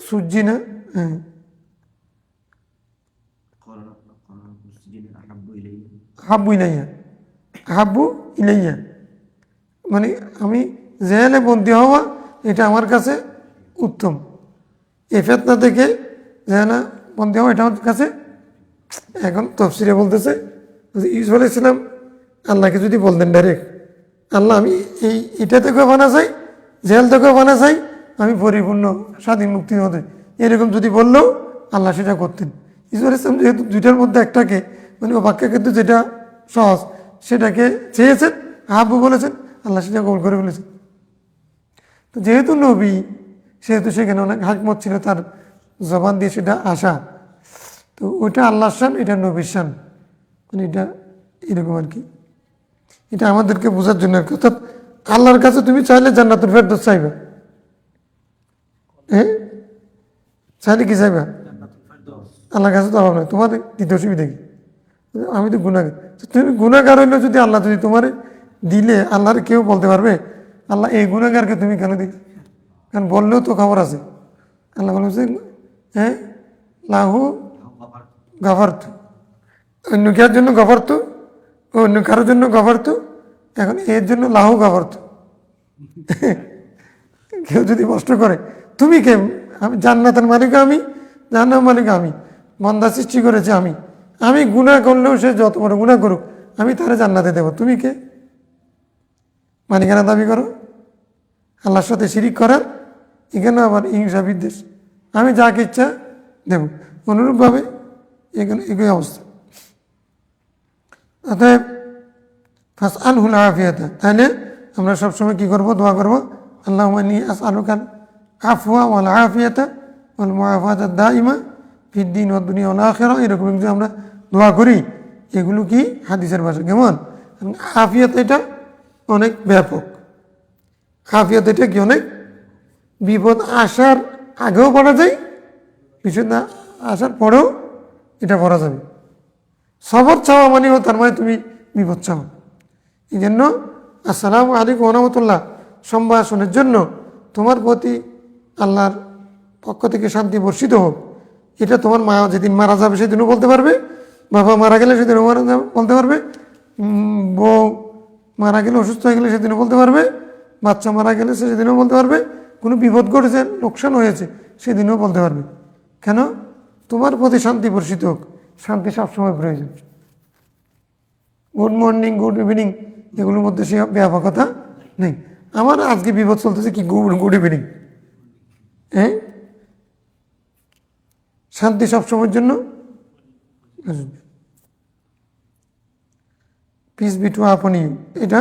সুজি না? হ্যাঁ, হাব্বু ইলাইয়া, হাব্বু ইলাইয়া, মানে আমি জেলে বন্দী হওয়া এটা আমার কাছে উত্তম। এ ফেতনা থেকে জেলে বন্দী হওয়া এটা আমার কাছে। এখন তফসিরে বলতেছে, ইউসুফ আলাইহিস সালাম আল্লাহকে যদি বলতেন ডাইরেক্ট, আল্লাহ আমি এটা থেকেও বানা চাই, জেল থেকেও বানা চাই, আমি পরিপূর্ণ স্বাধীন মুক্তি হতে, এরকম যদি বললেও আল্লাহ সেটা করতেন। ইউসুফ আলাইহিস সালাম যেহেতু দুইটার মধ্যে একটাকে, মানে অবাক্যা কিন্তু যেটা সহজ সেটাকে চেয়েছেন, হাব্বু বলেছেন, আল্লাহ সেটা কবুল করে ফেলেছেন। তো যেহেতু নবী, সেহেতু সেখানে অনেক হাকমত ছিল তার জবান দিয়ে সেটা আসা, তো ওইটা আল্লাহর শান, এটা নবীর শান, মানে এটা এরকম আর কি। এটা আমাদেরকে বোঝার জন্য আর কি। অর্থাৎ আল্লাহর কাছে তুমি চাইলে জান্নাতুল ফেরদৌস চাইবে, হ্যাঁ চাইলে কি চাইবা? আল্লাহর কাছে তো অভাব নাই, তোমার দিতে অসুবিধা কি? আমি তো গুণাগার, তুমি গুণাগার হইলে যদি আল্লাহ যদি তোমার দিলে, আল্লাহর কেউ বলতে পারবে আল্লাহ এই গুণাগারকে তুমি কেন দিলে? কারণ বললেও তো খবর আছে। আল্লাহ বলছে হ্যাঁ লাহু গাফারতু, অন্য কার জন্য গাফারতু, অন্য কারোর জন্য গাফারতু, এখন এর জন্য লাহু গাফারতু। কেউ যদি কষ্ট করে, তুমি কে? আমি জান্নাতের মালিক, আমি জান্নাতের মালিক, আমি বান্দা সৃষ্টি করেছি, আমি গুনাহ করলেও সে যত বড় গুনাহ করুক আমি তারে জান্নাতে দেব, তুমি কে? মালিকানা দাবি করো আল্লাহর সাথে শিরিক করার, এখানে আবার হিংসা বিদ্বেষ, আমি যাকে ইচ্ছা দেব। অনুরূপভাবে এখানে একই অবস্থা। অতএব ফাসআলহুল আফিয়াতা, তাহলে আমরা সবসময় কি করব? দোয়া করব, আল্লাহুম্মা ইন্নী আসআলুকাল আফওয়া ওয়াল আফিয়াতা ওয়াল মুআফাতা দাইমা ফিদ দীন ওয়াদ দুনিয়া ওয়াল আখিরা। এরকম যে আমরা দোয়া করি, এগুলো কি হাদিসের ভাষা কেমন? আফিয়াত এটা অনেক ব্যাপক, আফিয়াত এটা কি অনেক বিপদ আসার আগেও পড়া যায়, বিপদ না আসার পরেও এটা পড়া যাবে। সবর চাওয়া মানেও তার মানে তুমি বিপদ চাও। এই জন্য আসসালামু আলাইকুম ওয়া রাহমাতুল্লাহ সম্ভাষণের জন্য তোমার প্রতি আল্লাহর পক্ষ থেকে শান্তি বর্ষিত হোক, এটা তোমার মা যেদিন মারা যাবে সেদিনও বলতে পারবে, বাবা মারা গেলে সেদিনও বলতে পারবে, বউ মারা গেলে অসুস্থ হয়ে গেলে সেদিনও বলতে পারবে, বাচ্চা মারা গেলে সেদিনও বলতে পারবে, কোনো বিপদ ঘটেছে লোকসান হয়েছে সেদিনও বলতে পারবে। কেন? তোমার প্রতি শান্তি বর্ষিত হোক, শান্তি সবসময় প্রয়োজন। গুড মর্নিং, গুড ইভিনিং এগুলোর মধ্যে সে ব্যাপকতা নেই। আমার আজকে বিপদ চলতেছে কি গুড ইভিনিং, হ্যাঁ শান্তি সবসময়ের জন্য। Peace be to upon you, এটা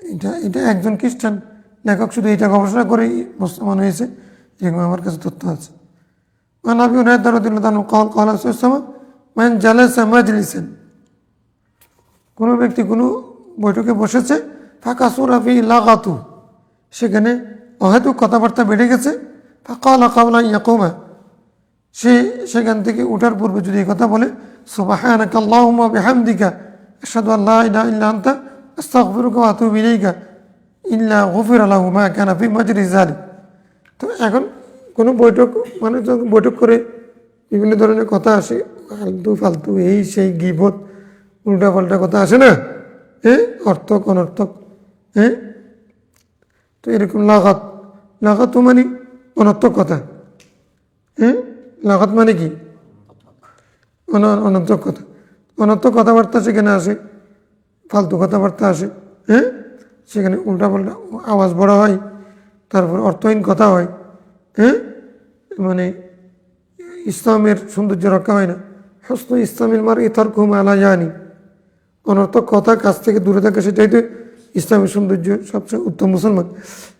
এটা এটা একজন খ্রিস্টান লেখক শুধু এটা গবেষণা করেই মুসলমান হয়েছে, এরকম আমার কাছে তথ্য আছে। আবু হুরায়রা রাদিয়াল্লাহু আনহু قال قال رسول الله صلى الله عليه وسلم من جلس مجلسا, কোনো ব্যক্তি কোনো বৈঠকে বসেছে, ফাকাসুরা ফি লাগাতু, সেখানে অহেতুক কথাবার্তা বেড়ে গেছে, ফাকালা ক্বাবলা ইয়াকুমা, সে সেখান থেকে ওঠার পূর্বে যদি এই কথা বলে সুবহানাকা আল্লাহুম্মা বিহামদিকা আশহাদু আল লা ইলাহা ইল্লা আনতা আস্তাগফিরুকা ওয়া আতুবু ইলাইকা ইল্লা গুফিরা লাহু মা কানা ফি মাজলিস যালিক। তো এখন কোনো বৈঠক মানে যখন বৈঠক করে বিভিন্ন ধরনের কথা আসে, ফালতু ফালতু এই সেই গীবত উল্টাপাল্টা কথা আসে না, হ্যাঁ অর্থক অনর্থক, হ্যাঁ তো এরকম লাগাত মানে অনর্থক কথা, হ্যাঁ লাগাত মানে কি অনর্থক কথা, অনর্থক কথাবার্তা সেখানে আসে, ফালতু কথাবার্তা আসে, হ্যাঁ সেখানে উল্টাপাল্টা আওয়াজ বড় হয়, তারপর অর্থহীন কথা হয়, হ্যাঁ মানে ইসলামের সৌন্দর্য রক্ষা হয় না। হস্ত ইসলামের মার ইতারকুম আলা জানি, অনর্থক কথা কাছ থেকে দূরে থাকে, সেটাই তো ইসলামের সৌন্দর্য, সবচেয়ে উত্তম মুসলমান।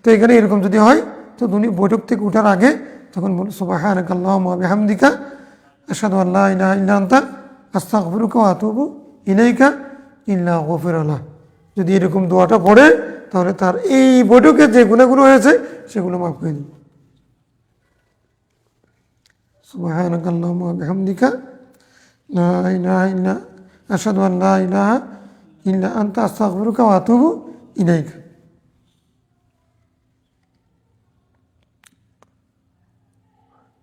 তো এখানে এরকম যদি হয় তো উনি বৈঠক থেকে ওঠার আগে তখন বলুন সুবহানাকা আল্লাহুম্মা ওয়া বিহামদিকা আশহাদু আল লা ইলাহা ইল্লা আনতা আস্তাগফিরুকা ওয়া আতুবু ইলাইকা ইল্লা গুফিরা লাহু। যদি এরকম দোয়াটা পড়ে তাহলে তার এই বৈঠকে যে গুনাহগুলো হয়েছে সেগুলো মাফ হয়ে যাবে। সুবহানাকা আল্লাহুম্মা ওয়া বিহামদিকা লা ইলাহা ইল্লা আশহাদু আল লা ইলাহা ইল্লা আনতা আস্তাগফিরুকা ওয়া আতুবু ইলাইকা।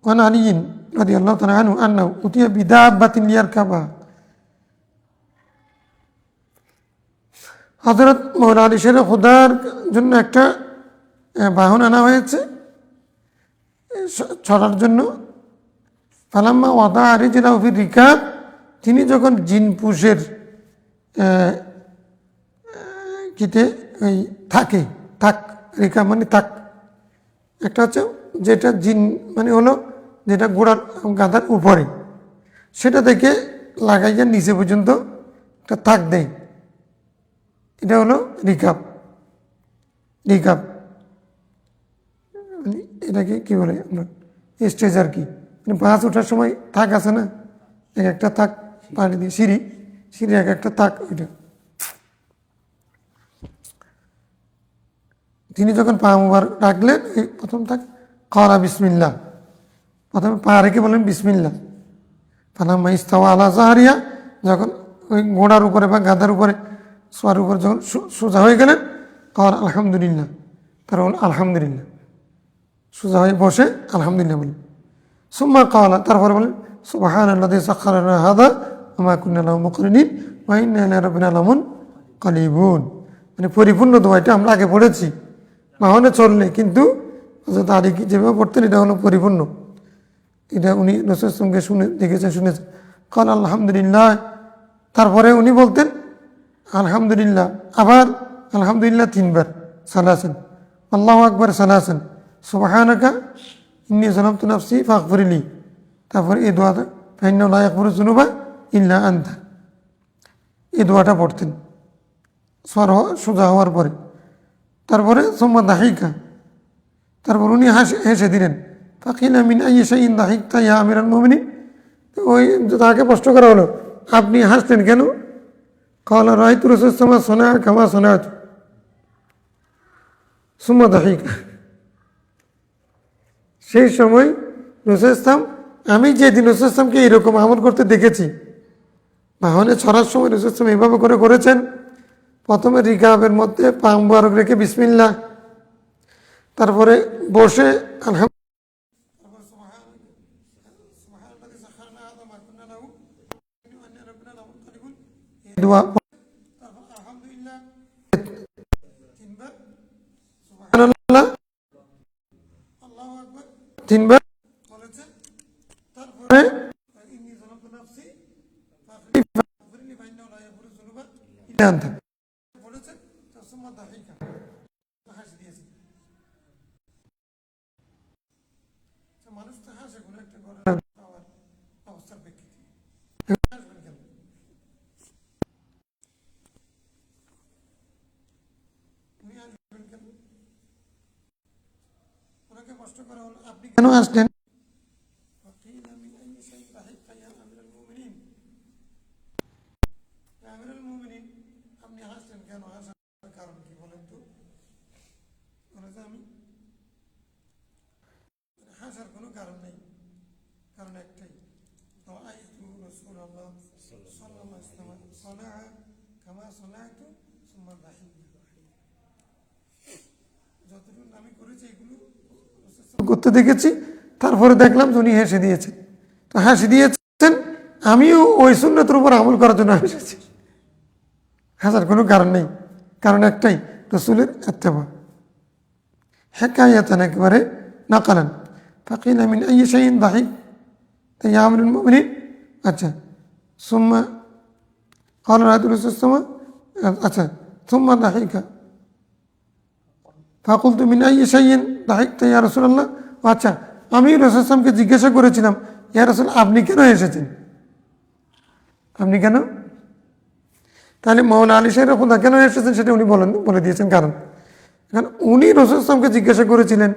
ওয়ান আলী রাদিয়াল্লাহু তাআলা আনহু আন্নাহু উতিয়া বিদাব্বাতিন লিয়ারকাবা, হযরত মাওলানা আলী শের খুদার জন্য একটা বাহন আনা হয়েছে চড়ার জন্য। ফালাম্মা ওয়াদা রিজলাহু ফি রিকাব, তিনি যখন জিনপুষের কিতে ওই থাকে থাক, রিকাব মানে থাক, একটা হচ্ছে যেটা জিন মানে হলো যেটা গোড়ার গাধার উপরে, সেটা থেকে লাগাইয়া নিচে পর্যন্ত একটা থাক দেয়, এটা হলো রিকাব। রিকাব মানে এটাকে কী বলে আমরা স্টেজ আর কি, মানে বাস ওঠার সময় থাক আছে না, এক একটা থাক পানি দিয়ে সিঁড়ি সিঁড়ি এক একটা তাক ওইটা। তিনি যখন পা মুবারক রাখলেন এই প্রথম তাক কলা বিসমিল্লাহ, প্রথমে পা রেখে বললেন বিসমিল্লাহ। ফালাম্মা ইস্তাওয়া আলা জাহরিয়া, যখন ওই ঘোড়ার উপরে বা গাধার উপরে সোয়ার উপরে যখন সোজা হয়ে গেলেন কল আলহামদুলিল্লাহ, তারা বল আলহামদুলিল্লাহ, সোজা হয়ে বসে আলহামদুলিল্লাহ বলেন। সুম্মা কাওয়ালা, তারপরে বলেন সুবহানাল্লাযী সাখখারা লানা হাযা ওয়া মা কুন্না লাহু মুকরিনিন ওয়া ইন্না ইলা রাব্বিনা লামুনকালিবুন। মানে পরিপূর্ণ দোয়াটা আমরা আগে পড়েছি বাহনে চললে, কিন্তু হযরত আলী যেভাবে পড়তেন এটা হলো পরিপূর্ণ। এটা উনি রাসূল সাল্লাল্লাহু শুনে দেখেছেন, শুনেছেন। কাল আলহামদুলিল্লাহ, তারপরে উনি বলতেন আলহামদুলিল্লাহ, আবার আলহামদুলিল্লাহ 3 বার, সালাসান, আল্লাহু আকবার সালাসান, সুবহানাকা ইন্নী যালামতু নাফসি ফাগফিরলি। তারপরে এই দোয়াটা ফাইন্নাহু লা ইয়াগফিরুয যুনুবা ইল্লা আনতা, এই দোয়াটা পড়তেন সোজা হওয়ার পরে। তারপরে সুম্মা দাহিকা, তারপর উনি হেসে দিলেন। ফাকিলা মিন আইয়ি শাইইন দাহিকতা ইয়া আমিরাল মুমিনিন, ওই তাকে প্রশ্ন করা হলো আপনি হাসলেন কেন? ক্বালা রাআইতু রাসূলাল্লাহ সাল্লাল্লাহু আলাইহি ওয়াসাল্লাম সানাআ কামা সানাআতু সুম্মা দাহিকা। সেই সময় রাসূল ইসলাম, আমি যেদিন রাসূল ইসলামকে এরকম আমল করতে দেখেছি, বাহনে ছড়ার সময় রাসূল ইসলাম এভাবে করে করেছেন। প্রথমে রিকাবের মধ্যে পা মুবারক রেখে বিসমিল্লাহ, তারপরে বসে আলহামদুলিল্লাহ, দোয়া, আলহামদুলিল্লাহ 3 বার, সুবহানাল্লাহ, আল্লাহু আকবার 3 বার বলেছেন। তারপরে ইন্নী যালামতু নাফসি ফাগফিরলি ফাইন্নাহু লা ইয়াগফিরুয যুনুবা ইল্লা আনতা বলেছেন। সুম্মা দাহিকা, হাসি দিয়েছেন। মানুষ তো হাসে কোনো একটা অবস্থার প্রেক্ষিতে, ওনাকে প্রশ্ন করা হলো আপনি কেন আসলেন? আপনি হাসলেন কেন? হাসার কারণ কি বলেন তো? আমি হাসার কোনো কারণ নেই, কারণ একটাই, রাআইতু রাসূলুল্লাহ সাল্লাল্লাহু আলাইহি ওয়াসাল্লাম সানাআ কামা সানাআতু সুম্মা দাহিকা। যতটুকু আমি করেছি এগুলো করতে দেখেছি, তারপরে দেখলাম যে উনি হেসে দিয়েছেন। তো হাসি দিয়েছেন, আমিও ওই সুন্নতের উপর আমল করার জন্য হেসেছি। হাসার কোনো কারণ নেই, কারণ একটাই, রাসূলের ইত্তেবা। হিকায়াতান, একেবারে নাকালান। ফাকিলা মিন আইয়ি শাইইন দাহিকতা ইয়া আমিরুল মুমিনিন। আচ্ছা, সুম্মা ক্বালা রাসূলুল্লাহ সাল্লাল্লাহু আলাইহি ওয়াসাল্লাম, আচ্ছা, সুম্মা দাহিকা ফাকুলতু মিন আইয়ি শাইইন দাহিকতা ইয়া রাসূলুল্লাহ। আচ্ছা, আমি রাসূল সাল্লাল্লাহু জিজ্ঞাসা করেছিলাম, ইয়া রাসূল আপনি কেন এসেছেন, আপনি কেন? তাহলে মাওলানা আলী সাহেব খুদা কেন এসেছেন সেটা উনি বলে দিয়েছেন কারণ। এখন উনি রাসূল সাল্লাল্লাহু জিজ্ঞাসা করেছিলেন,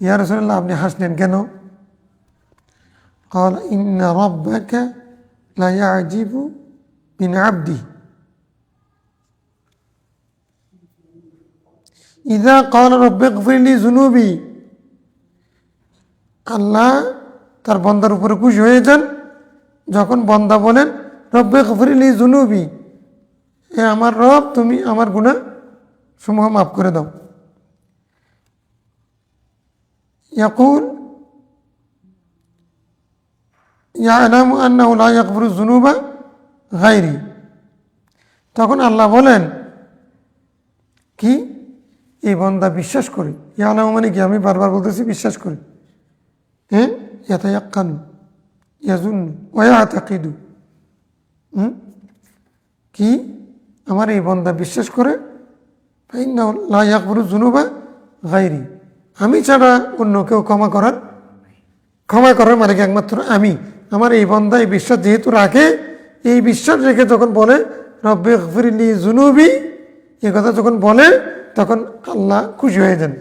ইয়া রাসূলুল্লাহ আপনি হাসলেন কেন? ক্বালা ইন্না রাব্বাকা লা ইয়াজিবু মিন আবদি ইযা ক্বালা রাব্বিগফিরলি যুনুবি। আল্লাহ তার বান্দার উপরে খুশি হয়ে যান যখন বান্দা বলেন রাব্বিগফিরলি যুনুবি, হে আমার রব তুমি আমার গুনাহ সমূহ মাফ করে দাও। ইয়াকুল ইয়ালামু আন্নাহু লা ইয়াগফিরুয যুনুবা গায়রি, তখন আল্লাহ বলেন কি, এই বান্দা বিশ্বাস করে, ইয়ালামু মানে কি, আমি বারবার বলতেছি বিশ্বাস করে, হ্যাঁ, ইয়াতায়াক্কানু ইয়াজুন্নু ওয়া ইয়াতাকিদু, কি আমার এই বান্দা বিশ্বাস করে, ফাইন্নাহু লা ইয়াগফিরুয যুনুবা গায়রি, আমি ছাড়া অন্য কেউ ক্ষমা করার মালিক একমাত্র আমি। আমার এই বান্দা এই বিশ্বাস যেহেতু রাখে, এই বিশ্বাস রেখে যখন বলে রাব্বিগফিরলি যুনুবি, এই কথা যখন বলে তখন আল্লাহ খুশি হয়ে যান,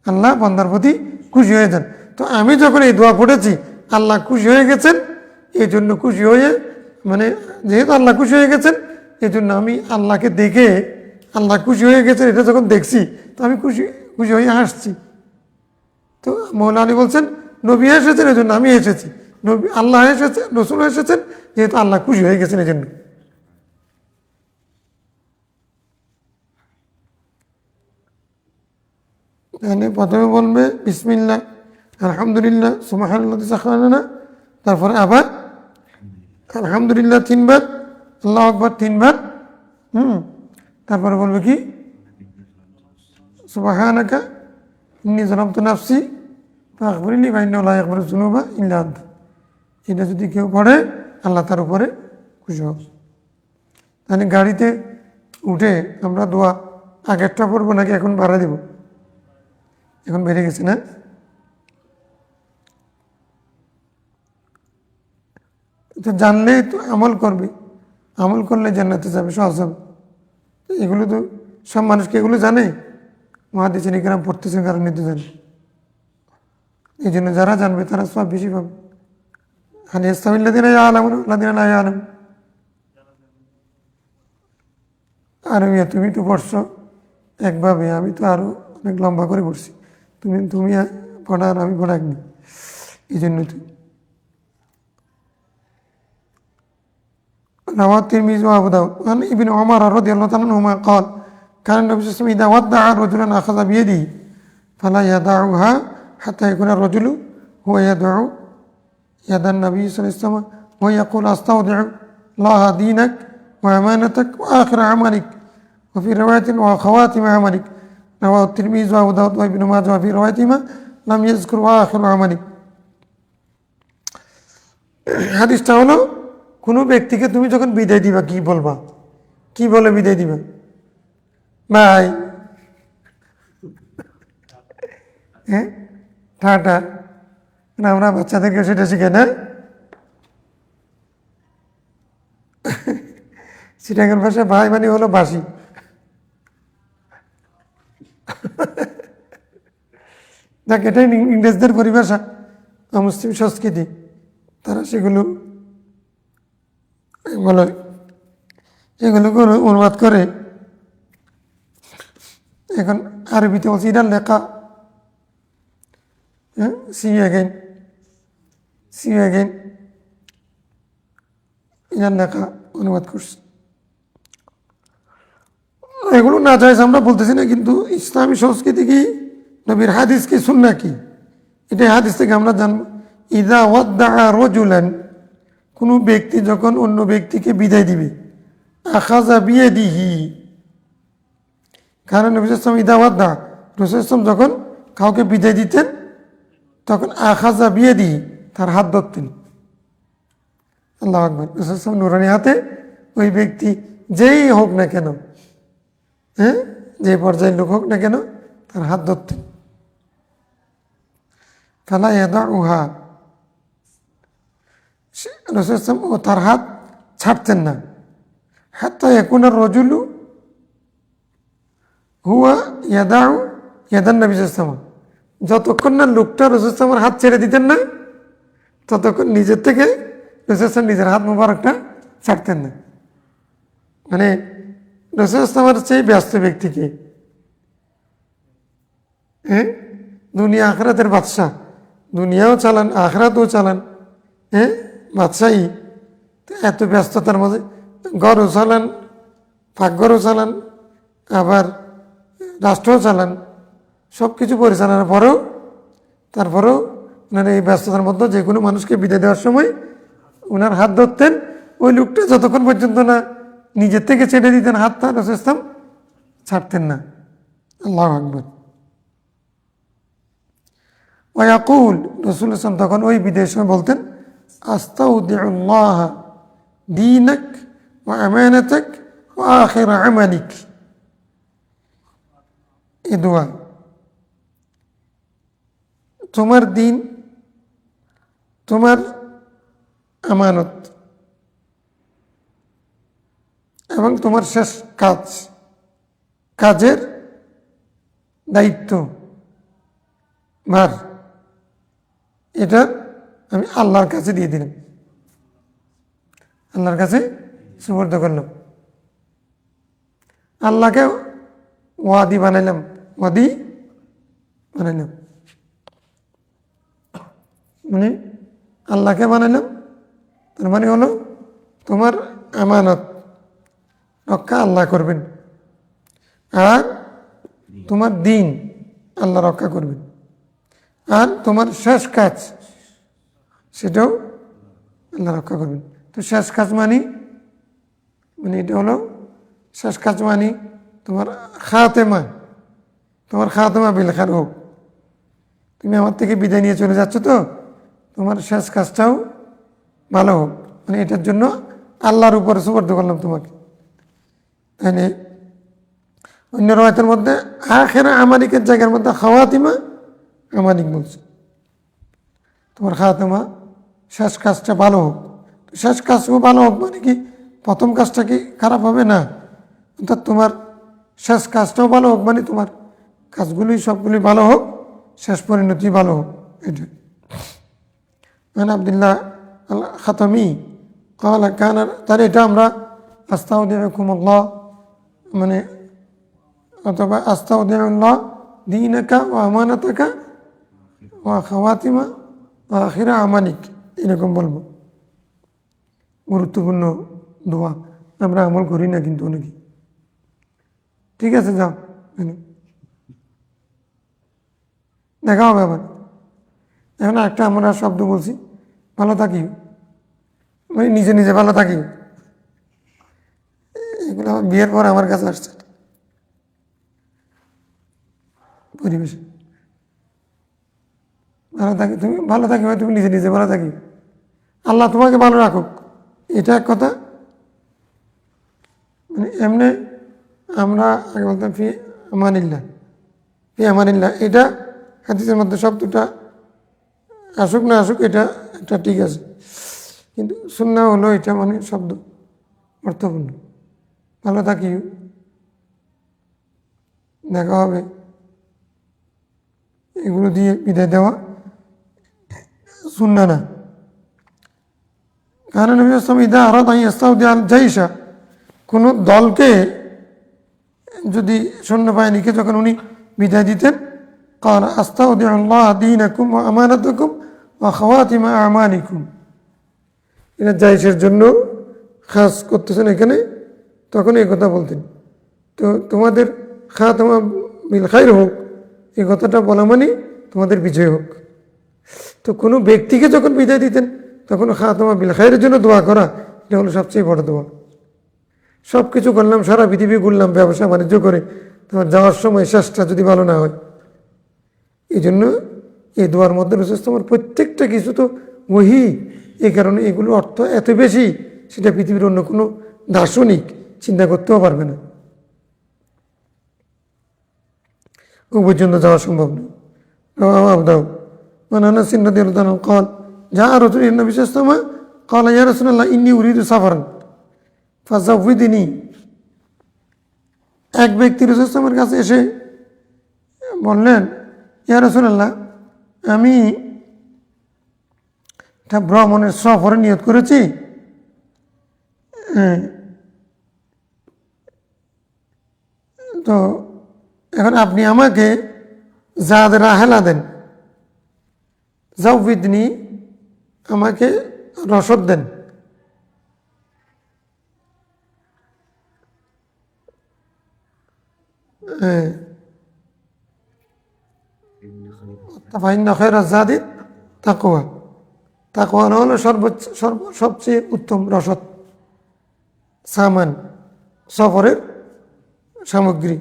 আল্লাহ বান্দার প্রতি খুশি হয়ে যান। তো আমি যখন এই দোয়া পড়েছি আল্লাহ খুশি হয়ে গেছেন, এই জন্য খুশি হয়ে মানে যেহেতু আল্লাহ খুশি হয়ে গেছেন, এই জন্য আমি আল্লাহকে দেখে আল্লাহ খুশি হয়ে গেছেন এটা যখন দেখছি তো আমি খুশি খুশি হয়ে হাসছি। তো মৌলা আলী বলছেন নবী এসেছেন এই জন্য আমি এসেছি, নবী আল্লাহ এসেছে, রসুল এসেছেন যেহেতু আল্লাহ খুশি হয়ে গেছেন এই জন্য। তাহলে প্রথমে বলবে বিসমিল্লাহ, আলহামদুলিল্লাহ, সুবহানাল্লাযী সাখারানা, তারপরে আবার আলহামদুলিল্লাহ 3 বার, আল্লাহু আকবার 3 বার, তারপরে বলবে কি সুবহানাকা ইন্নী যালামতু নাফসি ফাগফিরলি ফাইন্নাহু লা ইয়াগফিরুয যুনুবা ইল্লা আনতা। এটা যদি কেউ পড়ে আল্লাহ তার উপরে খুশি হবে। তাহলে গাড়িতে উঠে আমরা দোয়া আগেরটা পড়বো নাকি এখন বাড়া দেব? এখন বেড়ে গেছে না? তো জানলেই তো আমল করবে, আমল করলে জান্নাতে যাবে, সহজ হবে। এগুলো তো সব মানুষকে এগুলো জানে? মুহাদ্দিসিন ইকরাম পড়তেছেন কারণ নিতে জানে। এই জন্য যারা জানবে তারা সব বেশি পাবে। হাল ইয়াস্তাবিল্লাযীনা ইয়ালামুনা ওয়াল্লাযীনা লা ইয়ালামুন। আর তুমি তো পড়ছো একভাবে, আমি তো আরো অনেক লম্বা করে পড়ছি। তুমি তুমি পড়া আর আমি পড়া একনি, এই জন্য তো। رواه الترمذي وابو داود عن ابن عمر رضي الله عنهما قال كان النبي صلى الله عليه وسلم اذا ودع رجلا اخذ بيده فلا يدعها حتى يكون الرجل هو يدعو يد النبي صلى الله عليه وسلم ويقول استودع الله دينك وامانتك واخر عملك وفي روايه وخواتم عملك رواه الترمذي وابو داود وابن ماجه وفي روايتهما لم يذكر اخر عملك। হাদিসটা হলো কোনো ব্যক্তিকে তুমি যখন বিদায় দিবা কি বলবা, কি বলে বিদায় দিবা? বাই, হ্যাঁ, টাটা। আমরা বাচ্চাদেরকে সেটা শিখে না? চিটাগাং ভাষায় ভাই মানে হলো বাসি। দেখ, এটাই ইংরেজদের পরিভাষা, মুসলিম সংস্কৃতি, তারা সেগুলো বলে, এগুলোকে অনুবাদ করে এখন আরবিতে বলছি এটার লেখা, হ্যাঁ, সি অ্যাগেন এটার লেখা অনুবাদ করছে। এগুলো না চাইছে আমরা বলতেছি না, কিন্তু ইসলামী সংস্কৃতি কি, নবীর হাদিস কি, সুন্নাহ কি, এটাই হাদিস থেকে আমরা জানবো। ইযা ওয়াদ্দাআ রাজুলান, কোনো ব্যক্তি যখন অন্য ব্যক্তিকে বিদায় দিবে, আখাযা বিয়াদিহি, কারণ নবী সাল্লাল্লাহু আলাইহি ওয়াসাল্লাম ইযা ওয়াদ্দাআ, রাসূল সাল্লাল্লাহু যখন কাউকে বিদায় দিতেন তখন আখাযা বিয়াদিহি, তার হাত ধরতেন। আল্লাহু আকবার। রাসূল সাল্লাল্লাহু আলাইহি ওয়াসাল্লাম নুরানি হাতে ওই ব্যক্তি যেই হোক না কেন, হ্যাঁ, যে পর্যায়ের লোক হোক না কেন, তার হাত ধরতেন। ফালা ইয়াদাউহা, রাসূল সাল্লাল্লাহু আলাইহি ওয়াসাল্লাম ও তার হাত ছাড়তেন না। হাত্তা ইয়াকুনা রাজুলু হুয়া ইয়াদাউ ইয়াদান নবী সাল্লাল্লাহু আলাইহি ওয়াসাল্লাম, যতক্ষণ না লোকটা রাসূল সাল্লাল্লাহু আলাইহি ওয়াসাল্লামের হাত ছেড়ে দিতেন না, ততক্ষণ নিজের থেকে রাসূল সাল্লাল্লাহু আলাইহি ওয়াসাল্লাম নিজের হাত মোবারকটা ছাড়তেন না। মানে রাসূল সাল্লাল্লাহু আলাইহি ওয়াসাল্লামের চেয়ে ব্যস্ত ব্যক্তিকে, হ্যাঁ, দুনিয়া আখিরাতের বাদশাহ, দুনিয়াও চালান আখিরাতও চালান, হ্যাঁ, বাদশাহী, এত ব্যস্ততার মাঝে ঘরও চালান, পাকঘরও চালান, আবার রাষ্ট্রও চালান, সব কিছু পরিচালনার পরেও তারপরেও ওনার এই ব্যস্ততার মধ্যে যে কোনো মানুষকে বিদায় দেওয়ার সময় ওনার হাত ধরতেন। ওই লোকটা যতক্ষণ পর্যন্ত না নিজের থেকে ছেড়ে দিতেন হাতটা, রাসূল ইসলাম ছাড়তেন না। আল্লাহু আকবার। ওয়াকুল, রাসূল ইসলাম তখন ওই বিদায়ের সময় বলতেন আস্তাউদিউল্লাহ দীনাক ওয়া আমানাতাক ওয়া আখির আমালিক। এই দোয়া, তোমার দিন, তোমার আমানত এবং তোমার শেষ কাজের দায়িত্ব ভার, এটা আমি আল্লাহর কাছে দিয়ে দিলাম। আল্লাহর কাছে সুপর্দ করলাম। আল্লাহকে ওয়াদি বানাইলাম, ওয়াদি বানাইলাম মানে আল্লাহকে বানাইলাম, তার মানে হলো তোমার আমানত রক্ষা আল্লাহ করবেন, আর তোমার দিন আল্লাহ রক্ষা করবেন, আর তোমার শেষ কাজ সেটাও আল্লাহ রক্ষা করবেন। তো শেষ কাজ মানে এটা হলো শেষ কাজ মানে তোমার খাতেমা, তোমার খাতেমা বিল খায়র হোক। তুমি আমার থেকে বিদায় নিয়ে চলে যাচ্ছ, তো তোমার শেষ কাজটাও ভালো হোক, মানে এটার জন্য আল্লাহর উপরে সুপর্দ করলাম তোমাকে। তাই অন্য রয়েতের মধ্যে আখেরা আমালিকের জায়গার মধ্যে খাওয়াতিমা আমালিক বলছে, তোমার খাতেমা শেষ কাজটা ভালো হোক। শেষ কাজও ভালো হোক মানে কি প্রথম কাজটা কি খারাপ হবে না, অর্থাৎ তোমার শেষ কাজটাও ভালো হোক মানে তোমার কাজগুলি সবগুলি ভালো হোক, শেষ পরিণতি ভালো হোক। এটা মানে আব্দুল্লাহ আল খাতামি কালা কানার, তার এটা আমরা আস্তাউদিকুমুল্লাহ মানে অথবা আস্তাউদিউল্লাহ দীনাকা ওয়া আমানাতাকা ওয়া খাওয়াতিমা ওয়া আখিরা আমালিক, এরকম বলবো। গুরুত্বপূর্ণ দোয়া, আমরা আমল করি না কিন্তু অনেকে। ঠিক আছে, যাও দেখা হবে আবার। এখন একটা আমরা শব্দ বলছি, ভালো থাকি, মানে নিজে নিজে ভালো থাকি, এগুলো আমার বিয়ের পর আমার কাছে আসছে পরিবেশে। ভালো থাকি, তুমি ভালো থাকি, তুমি নিজে নিজে ভালো থাকি, আল্লাহ তোমাকে ভালো রাখুক, এটা এক কথা। মানে এমনি আমরা আগে বলতাম ফি আমানিল্লাহ, ফি আমানিল্লাহ, এটা হাদিসের মধ্যে শব্দটা আসুক না আসুক এটা এটা ঠিক আছে, কিন্তু সুন্নাহ হলো এটা মানে শব্দ অর্থপূর্ণ। ভালো থাকি, দেখা হবে, এগুলো দিয়ে বিদায় দেওয়া সুন্নাহ না। কারণ নবী সাল্লাল্লাহু আলাইহি ওয়াসাল্লাম ইদা আরাদা আন ইস্তাউদিআ আল জাইশা, কোনো দলকে যদি সৈন্যবাহিনীকে যখন উনি বিদায় দিতেন, قال استودع الله دينكم وامانتكم وخواتم اعمالكم, এটা জাইশের জন্য খাস করতেছেন এখানে, তখন এই কথা বলতেন। তো তোমাদের খাতামা বিল খায়র হোক, এই কথাটা বলা মানে তোমাদের বিজয় হোক। তো কোনো ব্যক্তিকে যখন বিদায় দিতেন তখন খাতামা বিল খায়রের জন্য দোয়া করা, এটা হলো সবচেয়ে বড় দোয়া। সব কিছু করলাম, সারা পৃথিবী ঘুরলাম ব্যবসা বাণিজ্য করে, তোমার যাওয়ার সময় শেষটা যদি ভালো না হয়, এই জন্য এই দোয়ার মধ্যে রয়েছে তোমার প্রত্যেকটা কিছু তো ওহি, এই কারণে এগুলো অর্থ এত বেশি সেটা পৃথিবীর অন্য কোনো দার্শনিক চিন্তা করতেও পারবে না, ও পর্যন্ত যাওয়া সম্ভব নয়। দাও মানে আনাস রাদিয়াল্লাহু আনহু قال جاء رجل الى النبي صلى الله عليه وسلم قال يا رسول الله اني اريد سفرا فزودني, এক ব্যক্তি রাসূল সাল্লাল্লাহু আলাইহি ওয়াসাল্লামের কাছে এসে বললেন, ইয়া রাসূলুল্লাহ, আমি একটা ভ্রমণের সফরে নিয়ত করেছি, তো এখন আপনি আমাকে জাদ রাহেলা দেন, জাউবিদনি, আমাকে রসদ দেন। ফাইন্না খায়রা যাদি তাকওয়া, তাকওয়া হলো সবচেয়ে উত্তম রসদ, সামান, সফরের সামগ্রী।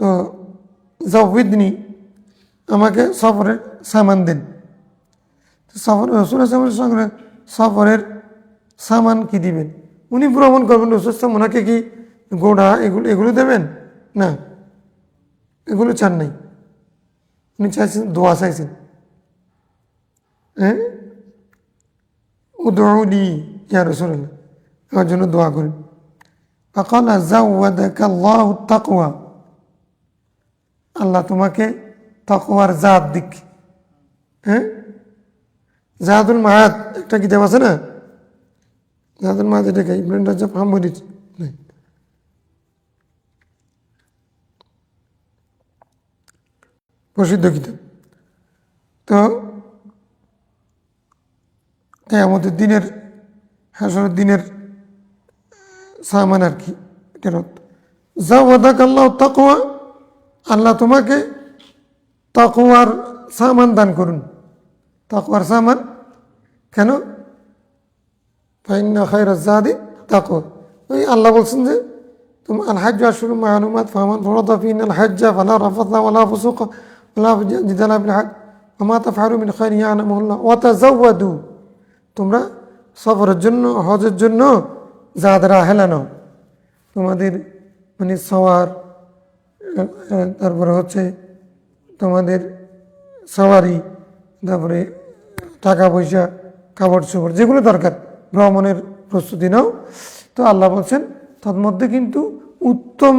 তো জাউবিদনি, আমাকে সফরের সামান দেন। তো সফর রসুল সঙ্গে সফরের সামান কি দিবেন? উনি ভ্রমণ করবেন, রসুল ওনাকে কি ঘোড়া এগুলো দেবেন না, এগুলো চান নাই, উনি চাইছেন দোয়া চাইছেন, হ্যাঁ, উদউনি ইয়া রাসূলুল্লাহ, আমার জন্য দোয়া করেন। ফাকালা যাওয়াদাকা আল্লাহু তাকওয়া, আল্লাহ তোমাকে তাকওয়ার জাত দিক। হ্যাঁ, জাদুল মাহাদ একটা কিতাব আছে না, যাদের মাঝে রেখে ইবনে রাজাব হাম্বলির নেই। প্রসিদ্ধ কিতাব। তো কিয়ামতের দিনের, হাসরের দিনের সামান আর কি, এটার অর্থ। জাওয়াদাকাল্লাহু তাকওয়া, আল্লাহ তোমাকে তাকওয়ার সামান দান করুন। তাকওয়ার সামান কেন? ফাইন্না খায়রাজ যাদি তাকওয়া। ওই আল্লাহ বলছেন যে তুমি আল হাজ্জু আশহুরুম মা'লুমাত ফামান ফারাদা ফিহিন্নাল হাজ্জা ফালা রাফাথা ওয়ালা ফুসুকা ওয়ালা জিদালা ফিল হজ ওয়া মা তাফআলু মিন খায়রিন ইয়া'লামুহুল্লাহ ওয়া তাযাওয়াদু। তোমরা সফরের জন্য, হজের জন্য যাদের হেলানো তোমাদের মানে সওয়ার, তারপরে হচ্ছে তোমাদের সওয়ারি, তারপরে টাকা পয়সা, কাপড় চোপড়, যেগুলো দরকার ভ্রমণের প্রস্তুতি নাও। তো আল্লাহ বলছেন তার মধ্যে কিন্তু উত্তম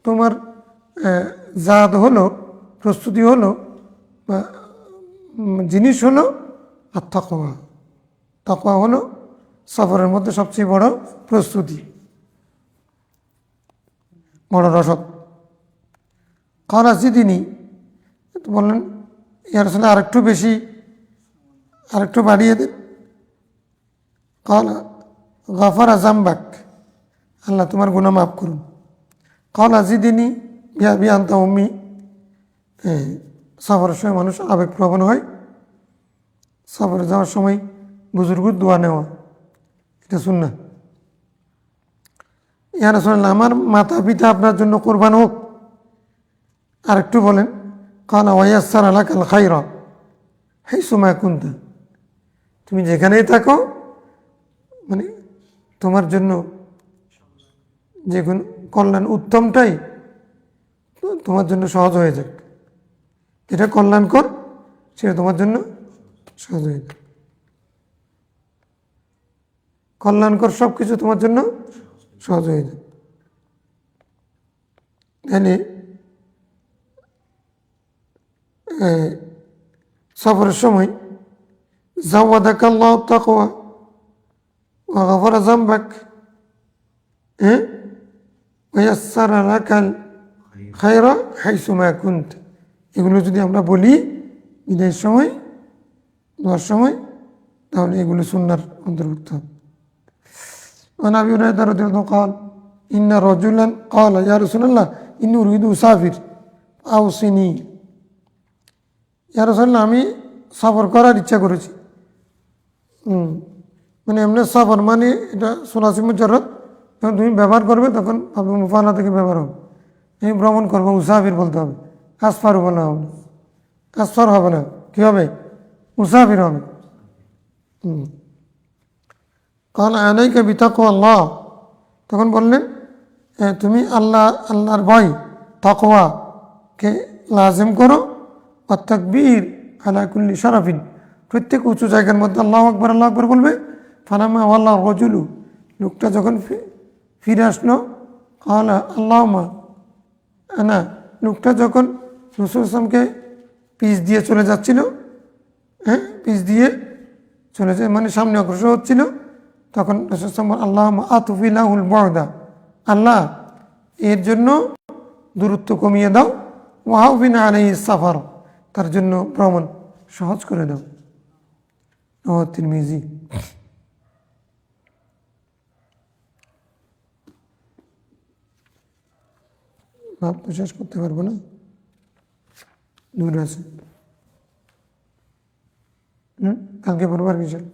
তোমার জাত হলো, প্রস্তুতি হলো, বা জিনিস হলো আর তাকওয়া। তাকওয়া হলো সফরের মধ্যে সবচেয়ে বড় প্রস্তুতি, বড় রসদ। খারাজিদিনী বললেন ইয়ার আসলে আরেকটু বেশি, আরেকটু বাড়িয়ে দেন। কালা গাফারা জাম্বাক, আল্লাহ তোমার গুনাহ মাফ করুন। কালা জিদিনী বিয়া বিয়ান্তা উম্মি, সফরের সময় মানুষ আবেগপ্রবণ হয়। সফরে যাওয়ার সময় বুজুর্গের দোয়া নেওয়া, এটা সুন্নাহ। ইয়া রাসূলুল্লাহ, আমার মাতা পিতা আপনার জন্য কোরবান হোক। আরেকটু বলেন কালা ওয়াইয়াসসারা লাকাল খায়রা হাইসু মা কুনতা, তুমি যেখানেই থাকো মানে তোমার জন্য যে কোনো কল্যাণ উত্তমটাই তোমার জন্য সহজ হয়ে যাক। এটা কল্যাণকর, সেটা তোমার জন্য সহজ হয়ে যাক। কল্যাণকর সব কিছু তোমার জন্য সহজ হয়ে যাক। তাহলে সফরের সময় জাওয়াদাকাল্লাহু তাকওয়া ওয়া গাফারা যামবাক ওয়া ইয়াসসারা লাকাল খায়রা হাইসু মা কুনতা, এগুলো যদি আমরা বলি বিদায়ের সময়, দোয়ার সময়, তাহলে এগুলো সুন্নাহর অন্তর্ভুক্ত হবে। وعن أبي هريرة رضي الله عنه قال إن رجلا قال يا رسول الله إني أريد أسافر أوصني। ইয়া রাসূলুল্লাহ, আমি সফর করার ইচ্ছা করেছি। মানে এমনি সফর মানে এটা সুলাসি মুজাররদ, যখন তুমি ব্যবহার করবে তখন আপনি মুফালা থেকে ব্যবহার হবে। আমি ভ্রমণ করবো, মুসাফির বলতে হবে, আসফার বলা হবে না, আসফার হবে না, কী হবে? মুসাফির হবে। কাল আলাইকা বিতাকওয়াল্লাহ, তখন বললেন তুমি আল্লাহর ভয়, তাকওয়াকে লাজিম করো। আর তাকবীর আলা কুল্লি শারাফিন, প্রত্যেক উঁচু জায়গার মধ্যে আল্লাহু আকবার বলবে। ফালামা ওয়াল্লাহ রাজুলু, লোকটা যখন ফিরে আসলো, কালা আল্লাহুম্মা আনা, লোকটা যখন রাসূল সাল্লাল্লাহু আলাইহি ওয়াসাল্লামকে পিছ দিয়ে চলে যাচ্ছিল, পিছ দিয়ে চলে যায় মানে সামনে অগ্রসর হচ্ছিল, তখন রাসূল সাল্লাল্লাহু আলাইহি ওয়াসাল্লাম আল্লাহুম্মা আতফি লাহুল বু'দা, আল্লাহ এর জন্য দূরত্ব কমিয়ে দাও। ওয়াহবিন আলাইহিস সাফার, তার জন্য ভ্রমণ সহজ করে দাও। তিরমিজি। ভাব তো শেষ করতে পারবো না, দূরে আছে। কালকে পড়বার কি চল?